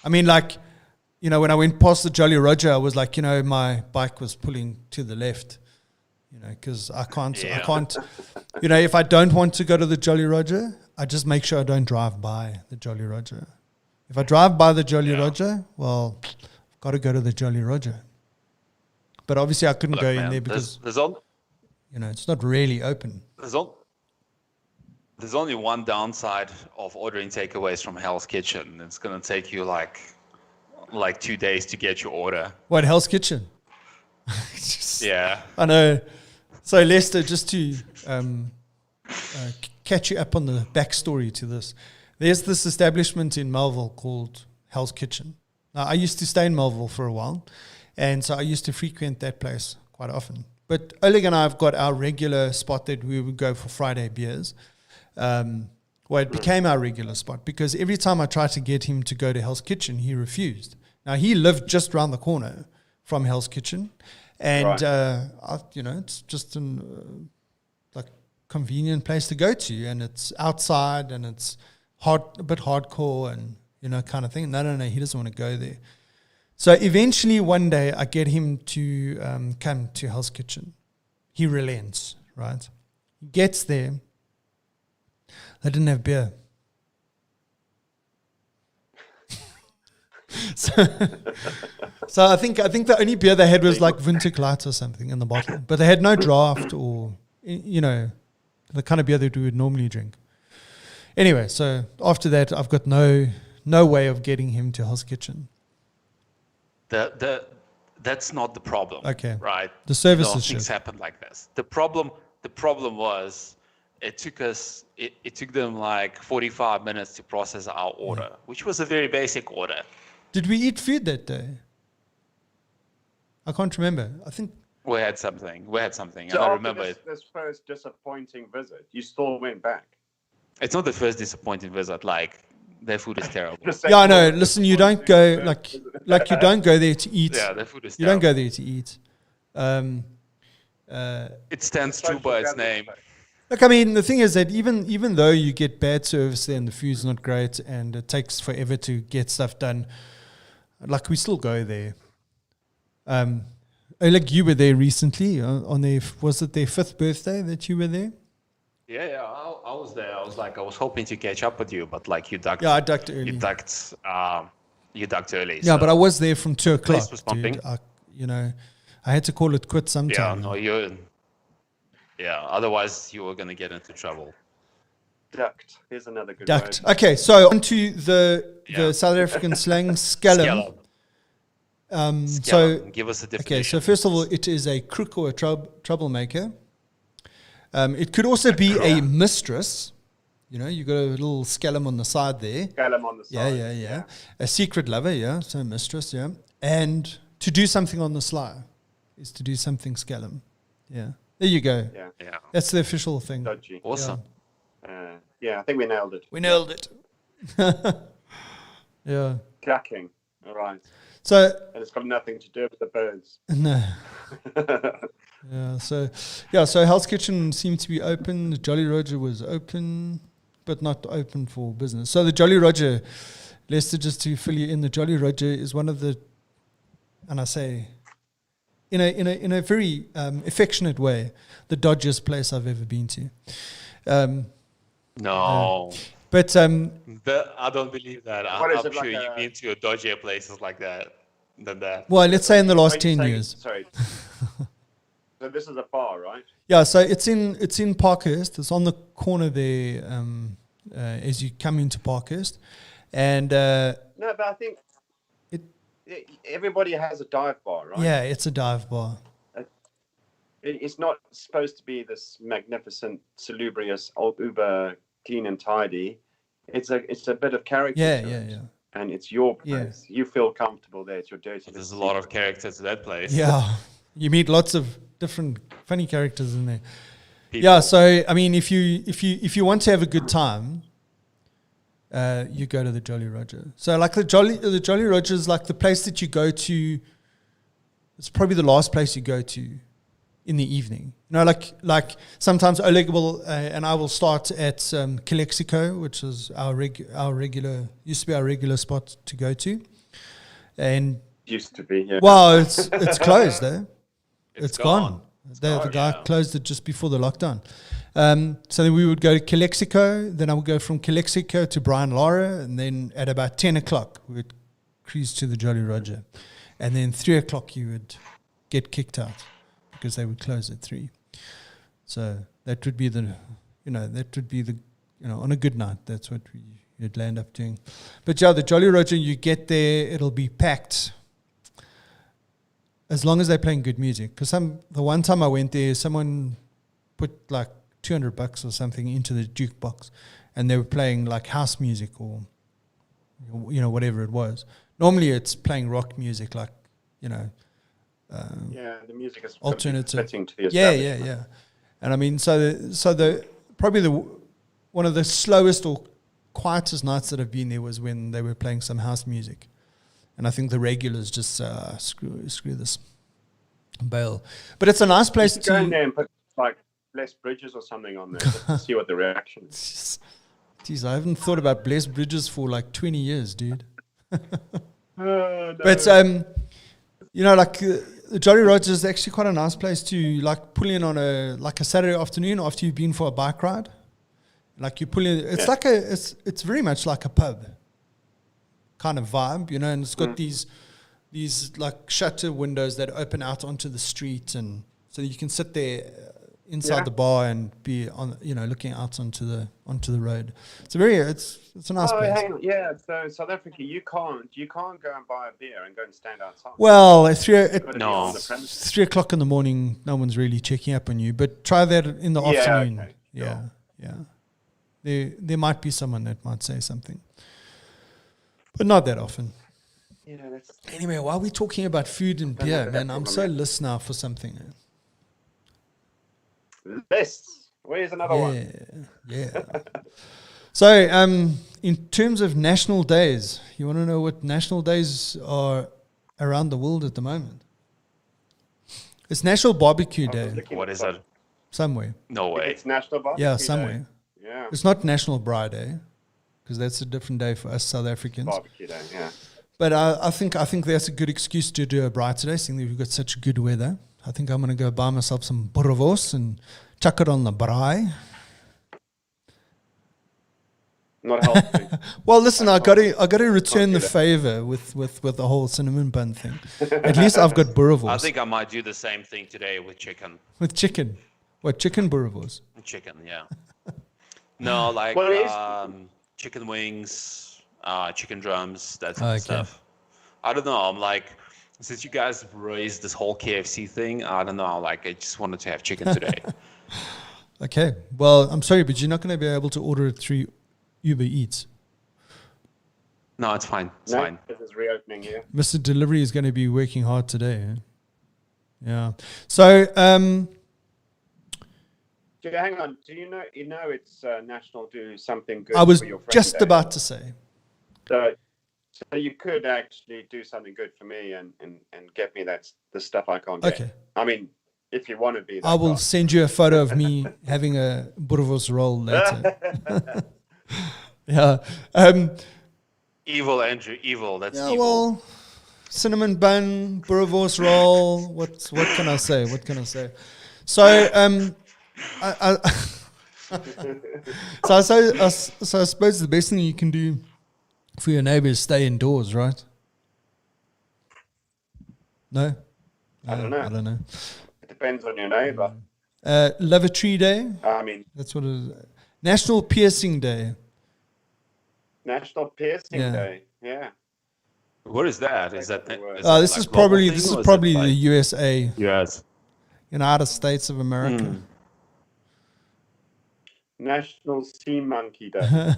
I mean, when I went past the Jolly Roger, I was like, my bike was pulling to the left, because I can't, if I don't want to go to the Jolly Roger, I just make sure I don't drive by the Jolly Roger. If I drive by the Jolly Roger, well, I've got to go to the Jolly Roger. But obviously I couldn't go in there because, it's not really open. There's only one downside of ordering takeaways from Hell's Kitchen. It's going to take you like 2 days to get your order. What, Hell's Kitchen? Yeah. I know. So Lester, just to catch you up on the backstory to this, there's this establishment in Melville called Hell's Kitchen. Now, I used to stay in Melville for a while, and so I used to frequent that place quite often. But Oleg and I have got our regular spot that we would go for Friday beers. It became our regular spot because every time I tried to get him to go to Hell's Kitchen, he refused. Now, he lived just around the corner from Hell's Kitchen, and it's just a convenient place to go to, and it's outside, and it's a bit hardcore, and kind of thing. No, he doesn't want to go there. So eventually one day I get him to come to Hell's Kitchen. He relents, right? He gets there. They didn't have beer. So I think the only beer they had was like Winterklaat or something in the bottle. But they had no draft or, the kind of beer that we would normally drink. Anyway, so after that, I've got no way of getting him to Hell's Kitchen. That's not the problem. Okay. Right. The service is things shit. happen like this. The problem was it took them like 45 minutes to process our order, which was a very basic order. Did we eat food that day? I can't remember. I think We had something. So And I remember this first disappointing visit, you still went back. it's not the first disappointing visit. Like, their food is terrible. I know. Listen, you don't go like you don't go there to eat. Yeah, their food is You terrible. don't go there to eat. It stands true by its name. Look, I mean, the thing is that even though you get bad service there and the food's not great and it takes forever to get stuff done, like we still go there. Like you were there recently on was it their 5th birthday that you were there? Yeah, I was there. I was hoping to catch up with you, but like you ducked. Yeah, I ducked early. You ducked early. Yeah, so. but I was there from 2 o'clock. Place was pumping. Dude. I had to call it quits Yeah, sometime. no, otherwise you were gonna get into trouble. Ducked. Here's another good Ducked. word. Okay, so on to the South African slang, scallum. Scallum. So Give us a definition. okay, so first of all, it is a crook or a troublemaker. It could also be a mistress. You got a little scallum on the side there. Scallum on the side. Yeah. A secret lover, yeah. So mistress, yeah. And to do something on the sly is to do something scallum. Yeah. There you go. Yeah. That's the official thing. Dodgy. Awesome. I think we nailed it. We nailed it. Yeah. Clacking. All right. So And it's got nothing to do with the birds. no. So Hell's Kitchen seemed to be open. The Jolly Roger was open, but not open for business. So the Jolly Roger, Lester, just to fill you in, the Jolly Roger is one of the, and I say, in a very affectionate way, the dodgiest place I've ever been to. No. But I don't believe that. What is I'm it, sure like you've been to dodgier places like that than that. well, let's say in the last Wait, 10 say- years. Sorry. So this is a bar, right? Yeah, so it's in Parkhurst. It's on the corner there as you come into Parkhurst, and No, but I think everybody has a dive bar, right? yeah, it's a dive bar. It's not supposed to be this magnificent, salubrious, uber clean and tidy. It's a bit of character. Yeah, to yeah, it. yeah. And it's your Yeah. place. You feel comfortable there. It's your dirty. There's a lot of character to that place. Yeah, you meet lots of different funny characters in there. People. Yeah, so I mean, if you want to have a good time, you go to the Jolly Roger. So like the Jolly Roger is like the place that you go to. It's probably the last place you go to in the evening. Like sometimes Oleg will and I will start at Calexico, which is our regular used to be our regular spot to go to, and Used to be. Yeah. well, it's closed though. It's gone. The gone, guy yeah. closed it just before the lockdown. So then we would go to Calexico. Then I would go from Calexico to Brian Lara. And then at about 10 o'clock, we would cruise to the Jolly Roger. And then 3 o'clock, you would get kicked out because they would close at 3. So that would be on a good night, that's what you'd land up doing. But yeah, the Jolly Roger, you get there, it'll be packed. As long as they're playing good music. Because the one time I went there, someone put like $200 or something into the jukebox, and they were playing like house music or whatever it was. Normally it's playing rock music, like Yeah, the music is alternative. fitting to the Yeah. establishment. And I mean, so the probably one of the slowest or quietest nights that I've been there was when they were playing some house music. And I think the regulars just screw this, bail. But it's a nice place You go in to. there and put like Blessed Bridges or something on there just to see what the reaction is. Jeez, I haven't thought about Blessed Bridges for like 20 years, dude. Oh, no. But you know, like the Jolly Roger is actually quite a nice place to like pull in on a Saturday afternoon after you've been for a bike ride. Like you pull in, it's like it's very much like a pub kind of vibe, you know, and it's got these like shutter windows that open out onto the street, and so you can sit there inside the bar and be on, you know, looking out onto the road. It's a nice place. Hang on. Yeah, so South Africa, you can't go and buy a beer and go and stand outside. Well, at 3 o'clock in the morning, no one's really checking up on you. But try that in the afternoon. Okay, yeah. There might be someone that might say something, but not that often. Anyway, why are we talking about food and beer, man? I'm so lost now for something. Lists. Where's another one? Yeah. So, in terms of national days, you want to know what national days are around the world at the moment? It's National Barbecue Day. What is that? Somewhere. No way. It's National Barbecue Yeah, Day. somewhere. Yeah. It's not National Braai Day, because that's a different day for us South Africans. Barbecue Day, yeah. But I think that's a good excuse to do a braai today, seeing that we've got such good weather. I think I'm going to go buy myself some boerewors and chuck it on the braai. Not healthy. Well, listen, I got to return the favor with the whole cinnamon bun thing. At least I've got boerewors. I think I might do the same thing today with chicken. With chicken. What, chicken boerewors? Chicken, yeah. No, like chicken wings, chicken drums, that sort of stuff. I don't know. I'm like, since you guys raised this whole KFC thing, I don't know. Like, I just wanted to have chicken today. Okay. Well, I'm sorry, but you're not going to be able to order it through Uber Eats. No, it's fine. It's fine. This is reopening here. Mr. Delivery is going to be working hard today. Yeah. So, hang on. Do you know it's National Do Something Good I was for your friend just Day. about to say. So you could actually do something good for me and get me the stuff I can't get. Okay. I mean, if you want to be that I will guy. send you a photo of me having a boerewors roll later. Yeah. Evil, Andrew. Evil. That's Yeah, evil. well, cinnamon bun, boerewors roll. What can I say? What can I say? So, so I suppose the best thing you can do for your neighbour is stay indoors, right? No? I don't know. It depends on your neighbour. Love a Tree Day. I mean, That's what it is. National Piercing Day. National Piercing Yeah. Day. Yeah. What is that? Is that? This is probably the USA, US. United States of America. National Sea Monkey Day.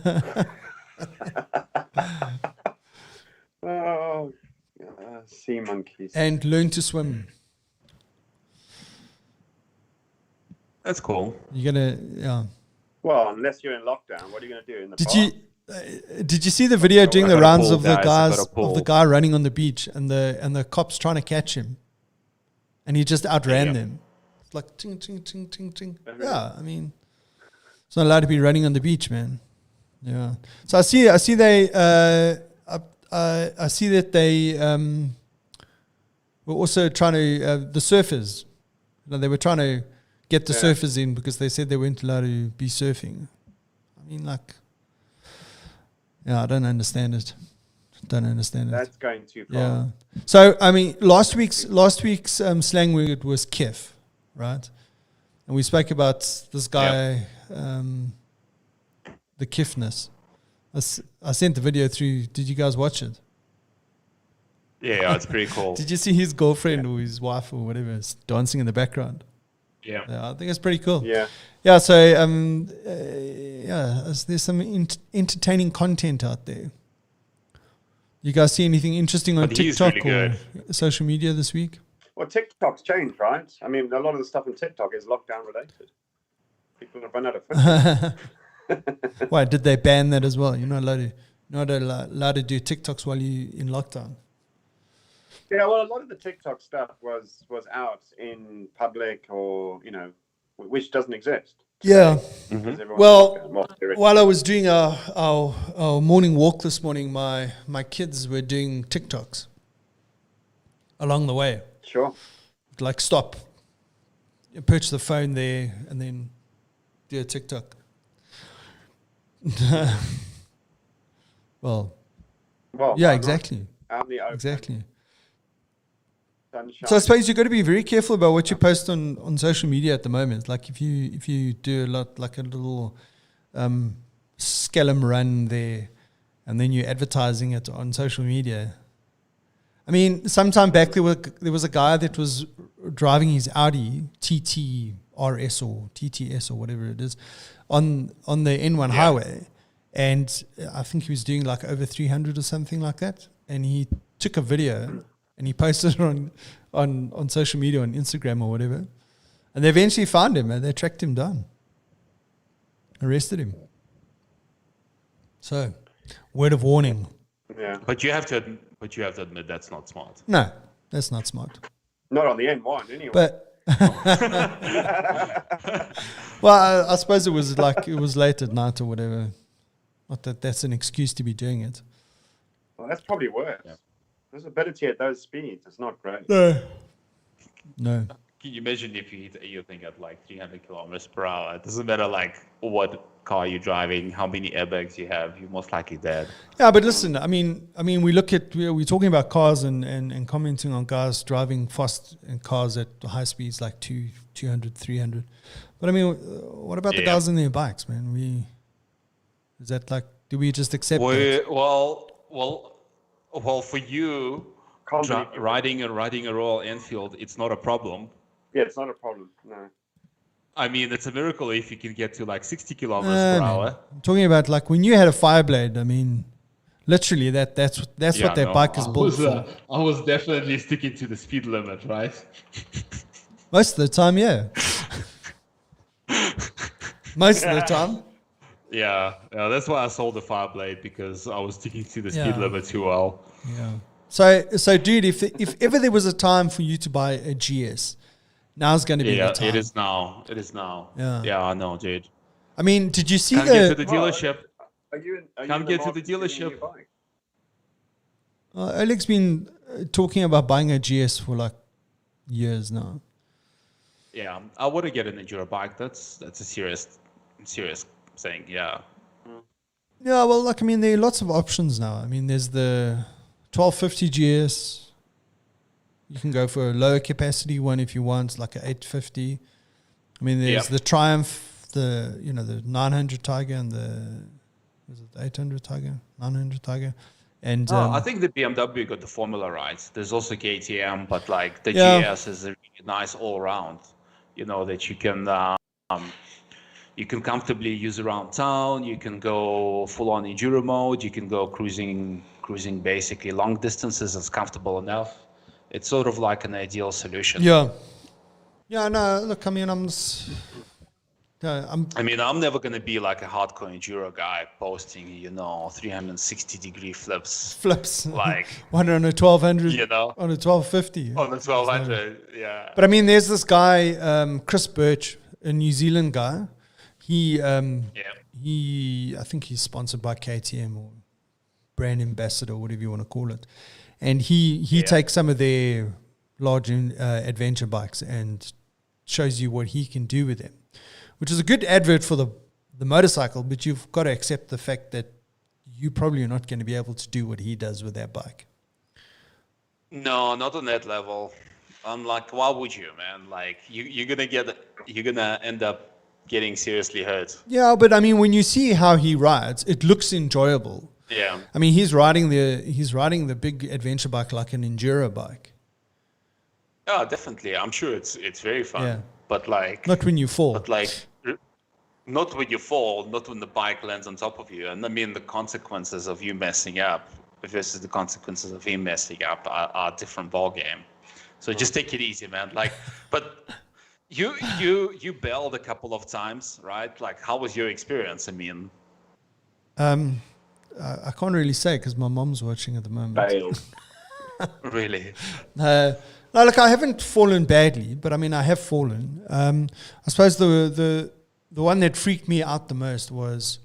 Sea monkeys. And Learn to Swim. That's cool. You're gonna, yeah. Well, unless you're in lockdown, what are you going to do in the park? Did you see the video doing the got a rounds pool, of the guys. guys I got a pool. of the guy running on the beach and the cops trying to catch him, and he just outran them. It's like ting ting ting ting ting. Yeah, I mean, it's not allowed to be running on the beach, man. Yeah. So I see that they were also trying to the surfers. You know, they were trying to get the surfers in because they said they weren't allowed to be surfing. I mean, like, yeah, I don't understand it. That's going too far. Yeah. So I mean, last week's slang word was kef, right? And we spoke about this guy, the kifness. I sent the video through. Did you guys watch it? Yeah, it's pretty cool. Did you see his girlfriend or his wife or whatever is dancing in the background? Yeah. I think it's pretty cool. Yeah. Yeah. So there's some entertaining content out there. You guys see anything interesting on But he's TikTok really or social media this week? Well, TikTok's changed, right? I mean, a lot of the stuff on TikTok is lockdown related. People have run out of food. Why did they ban that as well? You're not allowed to do TikToks while you're in lockdown. Yeah, well, a lot of the TikTok stuff was out in public, or which doesn't exist. Yeah. Because everyone's Well, more serious. while I was doing our morning walk this morning, my kids were doing TikToks along the way. Sure. Like stop, perch the phone there, and then do a TikTok. Well, Well, yeah, why not? exactly. Out in the open, Exactly. sunshine. So I suppose you've got to be very careful about what you post on social media at the moment. Like if you do a lot, like a little scallum run there, and then you're advertising it on social media. I mean, sometime back there was a guy that was driving his Audi TT RS or TTS or whatever it is on the N1 highway, and I think he was doing like over 300 or something like that, and he took a video and he posted it on social media, on Instagram or whatever, and they eventually found him and they tracked him down, arrested him. So, word of warning. Yeah. But you have to admit that's not smart. No, that's not smart. Not on the N1 anyway. But well, I suppose it was late at night or whatever. Not that that's an excuse to be doing it. Well, that's probably worse. Yeah. There's ability at those speeds. It's not great. No. Can you imagine if you hit anything at like 300 kilometers per hour? It doesn't matter like what car you're driving, how many airbags you have, you're most likely dead. Yeah, but listen, I mean, we're talking about cars and commenting on guys driving fast in cars at high speeds like 200, 300. But I mean, what about the guys on their bikes, man? Is that like, do we just accept that? Well, for you, riding a Royal Enfield, it's not a problem. Yeah, it's not a problem. No. I mean, it's a miracle if you can get to like 60 kilometers per hour. I'm talking about like when you had a Fireblade. I mean, literally that's what that bike is built for. I was definitely sticking to the speed limit, right? Most of the time, yeah. Most of the time. Yeah, that's why I sold the Fireblade, because I was sticking to the speed limit too well. Yeah. So, dude, if ever there was a time for you to buy a GS, now's going to be the time. It is now. Yeah, I know, dude. I mean, did you see Get to the dealership. Come get to the dealership. Oleg's been talking about buying a GS for like years now. Yeah, I want to get an enduro bike. That's a serious thing. Yeah. Yeah, well, like I mean, there are lots of options now. I mean, there's the 1250 GS. You can go for a lower capacity one if you want, like an 850. I mean, there's the Triumph, the 900 Tiger and the 800 Tiger, 900 Tiger, and I think the BMW got the formula right. There's also KTM, but like the GS is a really nice all round. That you can comfortably use around town. You can go full on enduro mode. You can go cruising basically long distances. It's comfortable enough. It's sort of like an ideal solution. Yeah. No, look, I mean, I'm never going to be like a hardcore enduro guy posting, 360-degree flips. Like 100 on a 1200, on a 1250. On the 1200, yeah. But I mean, there's this guy, Chris Birch, a New Zealand guy. I think he's sponsored by KTM or brand ambassador, whatever you want to call it. And he takes some of their large adventure bikes and shows you what he can do with them, which is a good advert for the motorcycle, but you've got to accept the fact that you probably are not going to be able to do what he does with that bike. No, not on that level. I'm like, why would you, man? Like, you're gonna end up getting seriously hurt. Yeah, but I mean, when you see how he rides, it looks enjoyable. Yeah. I mean, he's riding the big adventure bike like an enduro bike. Oh, definitely. I'm sure it's very fun. Yeah. But like, not when you fall. But like, not when you fall, not when the bike lands on top of you. And I mean, the consequences of you messing up versus the consequences of him messing up are a different ball game. So just take it easy, man. Like, but you bailed a couple of times, right? Like, how was your experience? I mean, I can't really say because my mom's watching at the moment. Bailed. Really? No, look, I haven't fallen badly, but I mean, I have fallen. I suppose the the one that freaked me out the most was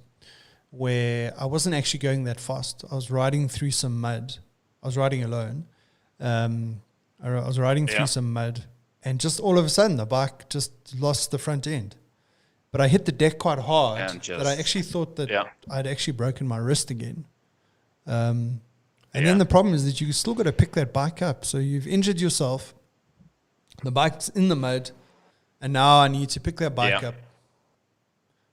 where I wasn't actually going that fast. I was riding through some mud. I was riding alone. I was riding through some mud, and just all of a sudden the bike just lost the front end. But I hit the deck quite hard that I actually thought that I'd actually broken my wrist again. And then the problem is that you still got to pick that bike up. So you've injured yourself. The bike's in the mud, and now I need to pick that bike up.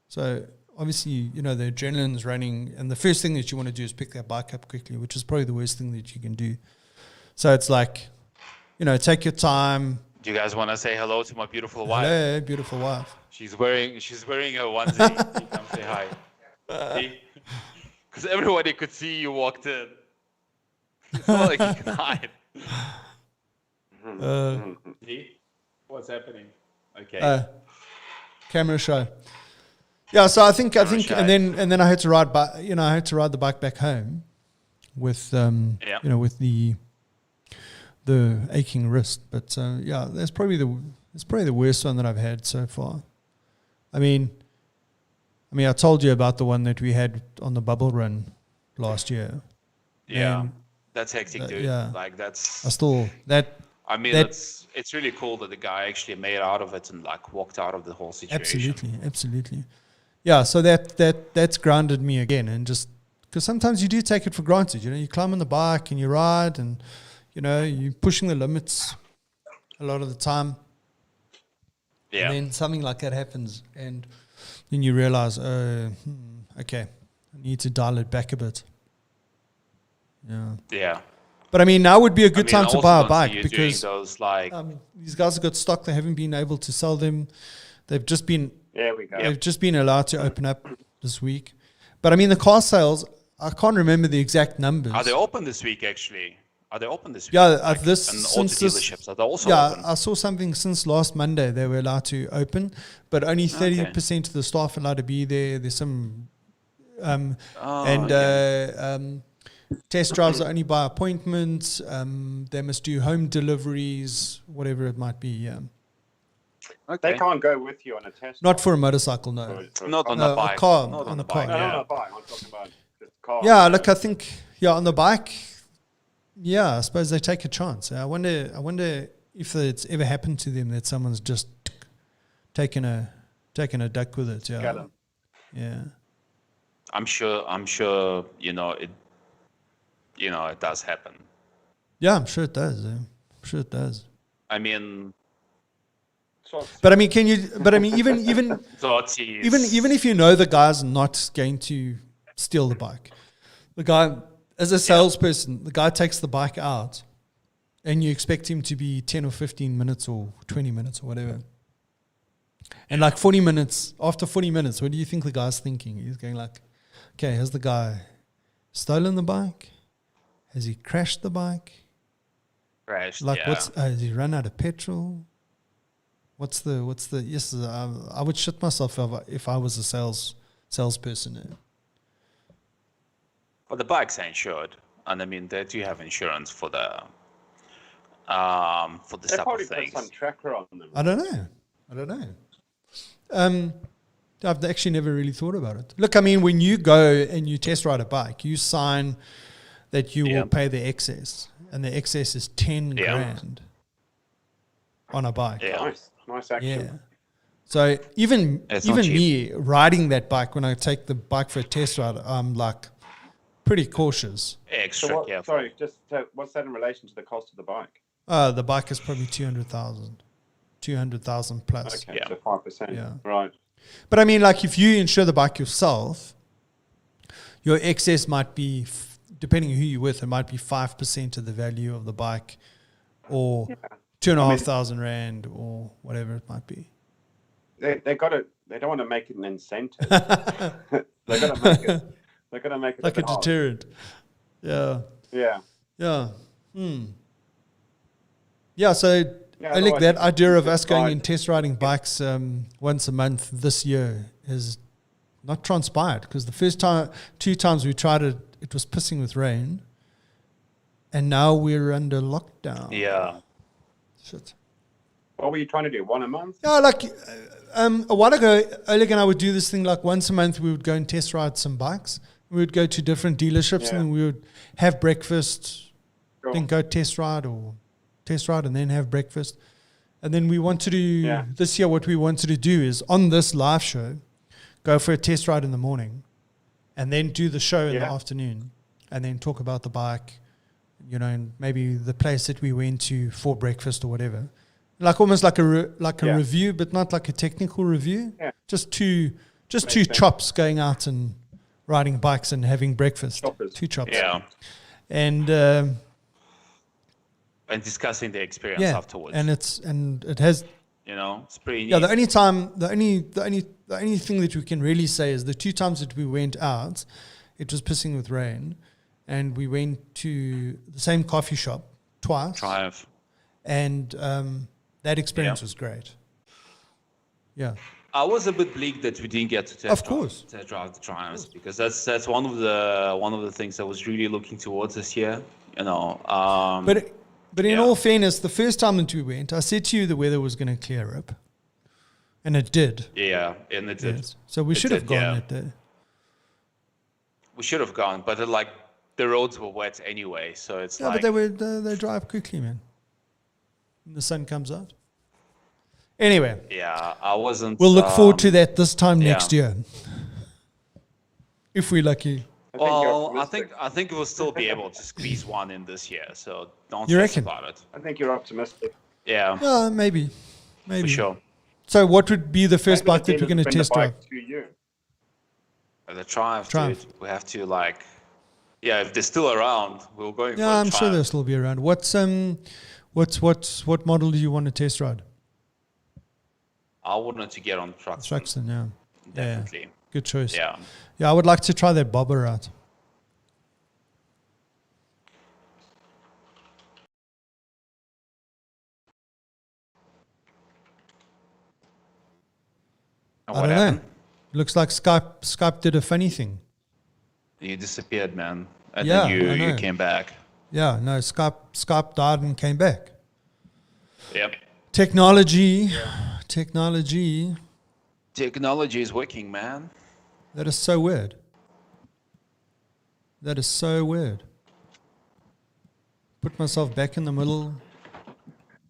So obviously, you know, the adrenaline's running, and the first thing that you want to do is pick that bike up quickly, which is probably the worst thing that you can do. So it's like, you know, take your time. Do you guys want to say hello to my beautiful wife? Hello, beautiful wife. She's wearing a onesie. You come say hi. Because everybody could see you walked in. It's not like you can hide. See? What's happening? Okay. Camera shy. Yeah, so I think, and then I had to ride the bike back home with, you know, with the aching wrist. But that's probably the worst one that I've had so far. I mean, I told you about the one that we had on the bubble run last year. Yeah, that's hectic, dude. Yeah, like that's. I mean, it's really cool that the guy actually made out of it and like walked out of the whole situation. Absolutely. Yeah, so that's grounded me again, and just because sometimes you do take it for granted. You know, you climb on the bike and you ride, and you know you're pushing the limits a lot of the time. Yeah. And then something like that happens, and then you realize, okay, I need to dial it back a bit. Yeah. Yeah. But I mean, now would be a good time to buy a bike because those, these guys have got stock. They haven't been able to sell them. They've just been They've just been allowed to open up this week. But I mean, the car sales, I can't remember the exact numbers. Are they open this week? Actually, are they open this week? Yeah, and auto dealerships are they also open? I saw something since last Monday. They were allowed to open, but only 30% of the staff allowed to be there. There's some test drives are only by appointment. They must do home deliveries, whatever it might be. Yeah. Okay. They can't go with you on a test. Not for a motorcycle, no. Not on the bike. Not on the car. No, not on a bike. I'm talking about the car. Yeah, look, I think on the bike. Yeah, I suppose they take a chance. I wonder if it's ever happened to them that someone's just taken a duck with it. Yeah. Yeah. I'm sure. You know it. You know it does happen. Yeah, I'm sure it does. I'm sure it does. I mean. But I mean, even if you know the guy's not going to steal the bike, the guy, as a salesperson, the guy takes the bike out, and you expect him to be 10 or 15 minutes or 20 minutes or whatever. And like 40 minutes, after 40 minutes, what do you think the guy's thinking? He's going like, okay, has the guy stolen the bike? Has he crashed the bike? Crashed, like has he run out of petrol? What's the yes? I would shit myself if I was a salesperson. Well, the bikes are insured, and I mean they do have insurance for the type of things. They probably put some tracker on them. I don't know. I've actually never really thought about it. Look, I mean, when you go and you test ride a bike, you sign that you will pay the excess, and the excess is 10 grand on a bike. Yeah. Nice action. Yeah. So even me riding that bike, when I take the bike for a test ride, I'm like pretty cautious. Extra careful. Sorry, what's that in relation to the cost of the bike? The bike is probably 200,000 plus. Okay, so 5%. Yeah. Right. But I mean, like if you insure the bike yourself, your excess might be, depending on who you're with, it might be 5% of the value of the bike, or 2,500 rand, or whatever it might be. They don't want to make it an incentive. They're gonna make it like a deterrent. Yeah. Yeah. Yeah. Yeah. So I think that idea of us going and test riding bikes once a month this year is not transpired, because the first two times we tried it, it was pissing with rain, and now we're under lockdown. Yeah. Shit. What were you trying to do? One a month? Yeah, like a while ago, Oleg and I would do this thing like once a month. We would go and test ride some bikes. We would go to different dealerships and then we would have breakfast, then go test ride and then have breakfast. And then we want to do this year. What we wanted to do is on this live show, go for a test ride in the morning, and then do the show in the afternoon, and then talk about the bike, you know, and maybe the place that we went to for breakfast or whatever. Like almost like a review, but not like a technical review. Yeah. Just two chops going out and riding bikes and having breakfast. Choppers. 2 chops. Yeah. And discussing the experience afterwards. And it has, you know, it's pretty neat. Yeah, the only thing that we can really say is the 2 times that we went out, it was pissing with rain, and we went to the same coffee shop twice. Triumph. And that experience was great. Yeah. I was a bit bleak that we didn't get to test drive the Triumphs, because that's one of the things I was really looking towards this year. You know. But in all fairness, the first time that we went, I said to you the weather was going to clear up, and it did. Yeah, and it did. Yes. So we should have gone that day. We should have gone, but the roads were wet anyway, so it's but they drive quickly, man. And the sun comes out. Anyway. Yeah, I wasn't. We'll look forward to that this time next year, if we're lucky. Well, I think we'll still be able to squeeze one in this year, so don't stress about it. I think you're optimistic. Yeah. Maybe. For sure. So what would be the first bike that we're going to test drive? The Triumph. Dude. We have to if they're still around, we'll go. Yeah, I'm sure they'll still be around. What model do you want to test ride? I wanted to get on Truxton. Truxton, yeah. Definitely. Yeah. Good choice. Yeah. Yeah, I would like to try that bobber out. And I don't know. Looks like Skype did a funny thing. You disappeared, man. And then you came back. Yeah, no, Skype died and came back. Yep. Technology is working, man. That is so weird. Put myself back in the middle.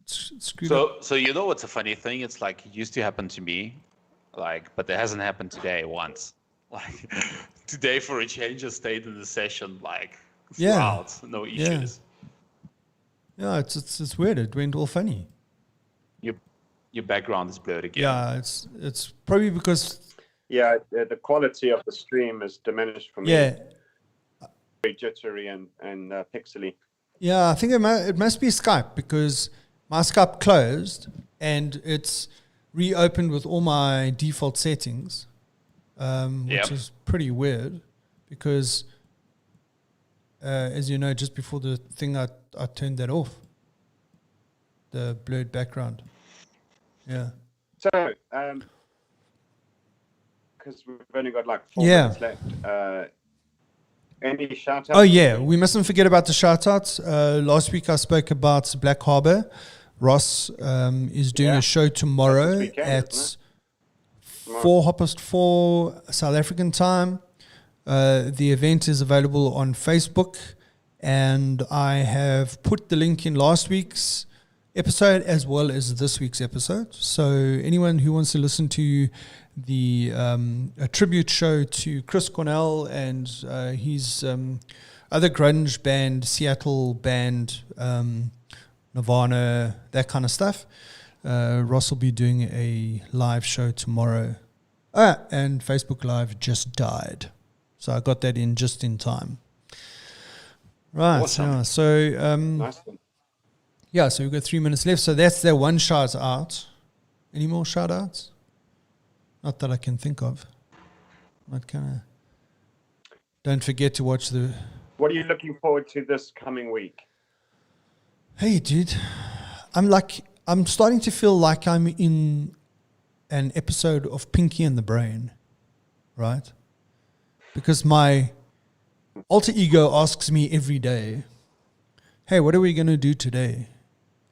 So you know what's a funny thing? It's like it used to happen to me, but it hasn't happened today once. Like today, for a change, I stayed in the session throughout, no issues. Yeah, it's weird. It went all funny. Your background is blurred again. Yeah, it's probably because. Yeah, the quality of the stream is diminished for me. Yeah. Very jittery and pixely. Yeah, I think it must be Skype, because my Skype closed and it's reopened with all my default settings, which is pretty weird because, as you know, just before the thing, I turned that off, the blurred background. Yeah. So, because we've only got 4 minutes left. Any shout outs? Oh, yeah. We mustn't forget about the shout outs. Last week I spoke about Black Harbour. Ross is doing a show tomorrow at 4:04 South African time. The event is available on Facebook, and I have put the link in last week's episode as well as this week's episode. So anyone who wants to listen to the a tribute show to Chris Cornell and his other grunge band, Seattle band, Nirvana, that kind of stuff, Ross will be doing a live show tomorrow. And Facebook Live just died, so I got that in just in time. Right. Awesome. So nice one. Yeah, so we've got 3 minutes left. So that's their one shout out. Any more shout outs? Not that I can think of. Don't forget to watch the... What are you looking forward to this coming week? Hey, dude. I'm starting to feel like I'm in an episode of Pinky and the Brain, right? Because my alter ego asks me every day, hey, what are we going to do today?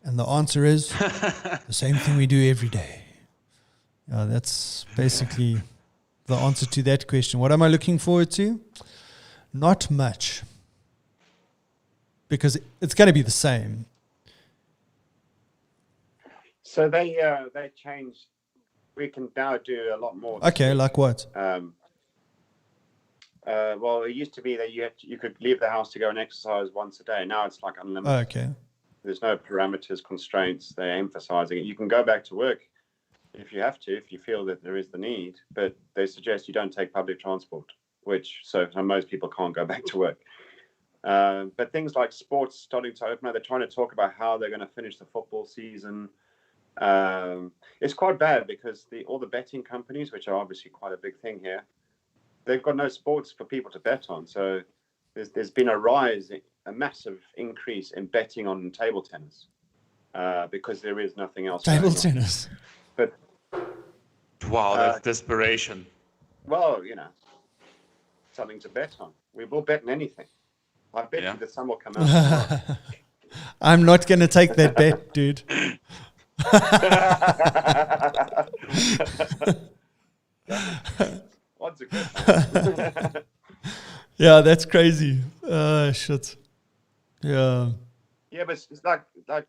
And the answer is the same thing we do every day. That's basically the answer to that question. What am I looking forward to? Not much. Because it's going to be the same. So they changed. We can now do a lot more. Okay, like what? Well, it used to be that you could leave the house to go and exercise once a day. Now it's like unlimited. Okay. There's no parameters, constraints. They're emphasizing it. You can go back to work if you have to, if you feel that there is the need, but they suggest you don't take public transport, so most people can't go back to work. But things like sports starting to open up. They're trying to talk about how they're going to finish the football season. It's quite bad because all the betting companies, which are obviously quite a big thing here, they've got no sports for people to bet on. So there's been a massive increase in betting on table tennis because there is nothing else. Table tennis. But wow, that's desperation. Well, something to bet on. We will bet on anything. I bet you the sun will come out tomorrow. I'm not going to take that bet, dude. Odds are good. Yeah, that's crazy. Shit. Yeah. Yeah, but it's like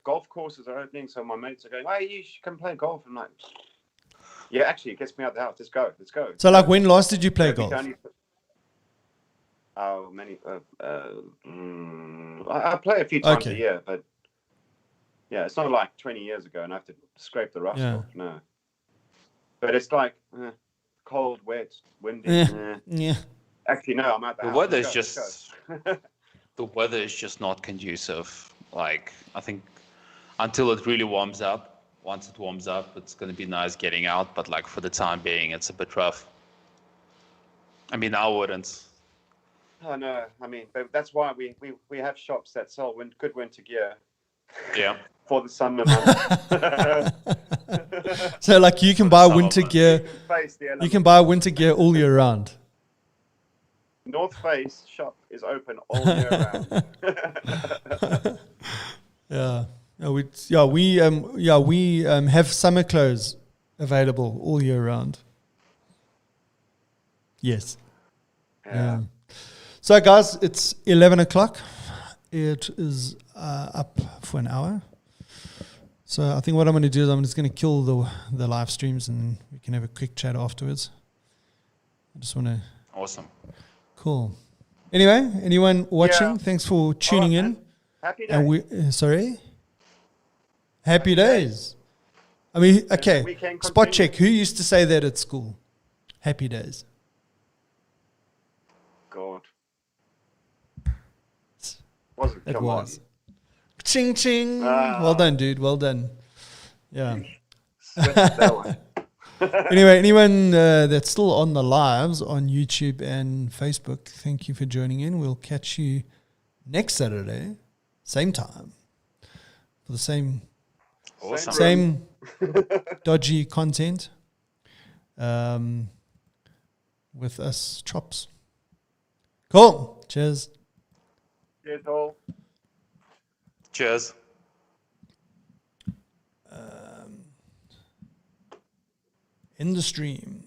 golf courses are opening, so my mates are going, "Hey, you should come play golf." I'm like, "Yeah, actually, it gets me out of the house. Let's go. So, like, when last did you play golf? Many. I play a few times a year, but yeah, it's not like 20 years ago, and I have to scrape the rust off. No, but it's like cold, wet, windy. Yeah. Actually, no, I'm at the house. The weather is just not conducive. Like, I think until it really warms up. Once it warms up, it's going to be nice getting out. But like for the time being, it's a bit rough. I mean, I wouldn't. Oh no, I mean, but that's why we have shops that sell good winter gear. Yeah. For the summer months. So, like, you can buy winter gear. You can buy winter gear all year round. North Face shop is open all year round. We have summer clothes available all year round. Yes. Yeah. So, guys, it's 11 o'clock. It is up for an hour. So I think what I'm going to do is I'm just going to kill the live streams and we can have a quick chat afterwards. I just want to... Awesome. Cool. Anyway, anyone watching, thanks for tuning in. Happy days. And sorry? Happy days. I mean, okay, spot check. Who used to say that at school? Happy days. God. It was. Ching, ching. Well done, dude. Well done. Yeah. Anyway, anyone that's still on the lives on YouTube and Facebook, thank you for joining in. We'll catch you next Saturday, same time, for the same dodgy content with us chops. Cool. Cheers. Cheers, all. Cheers. In the stream.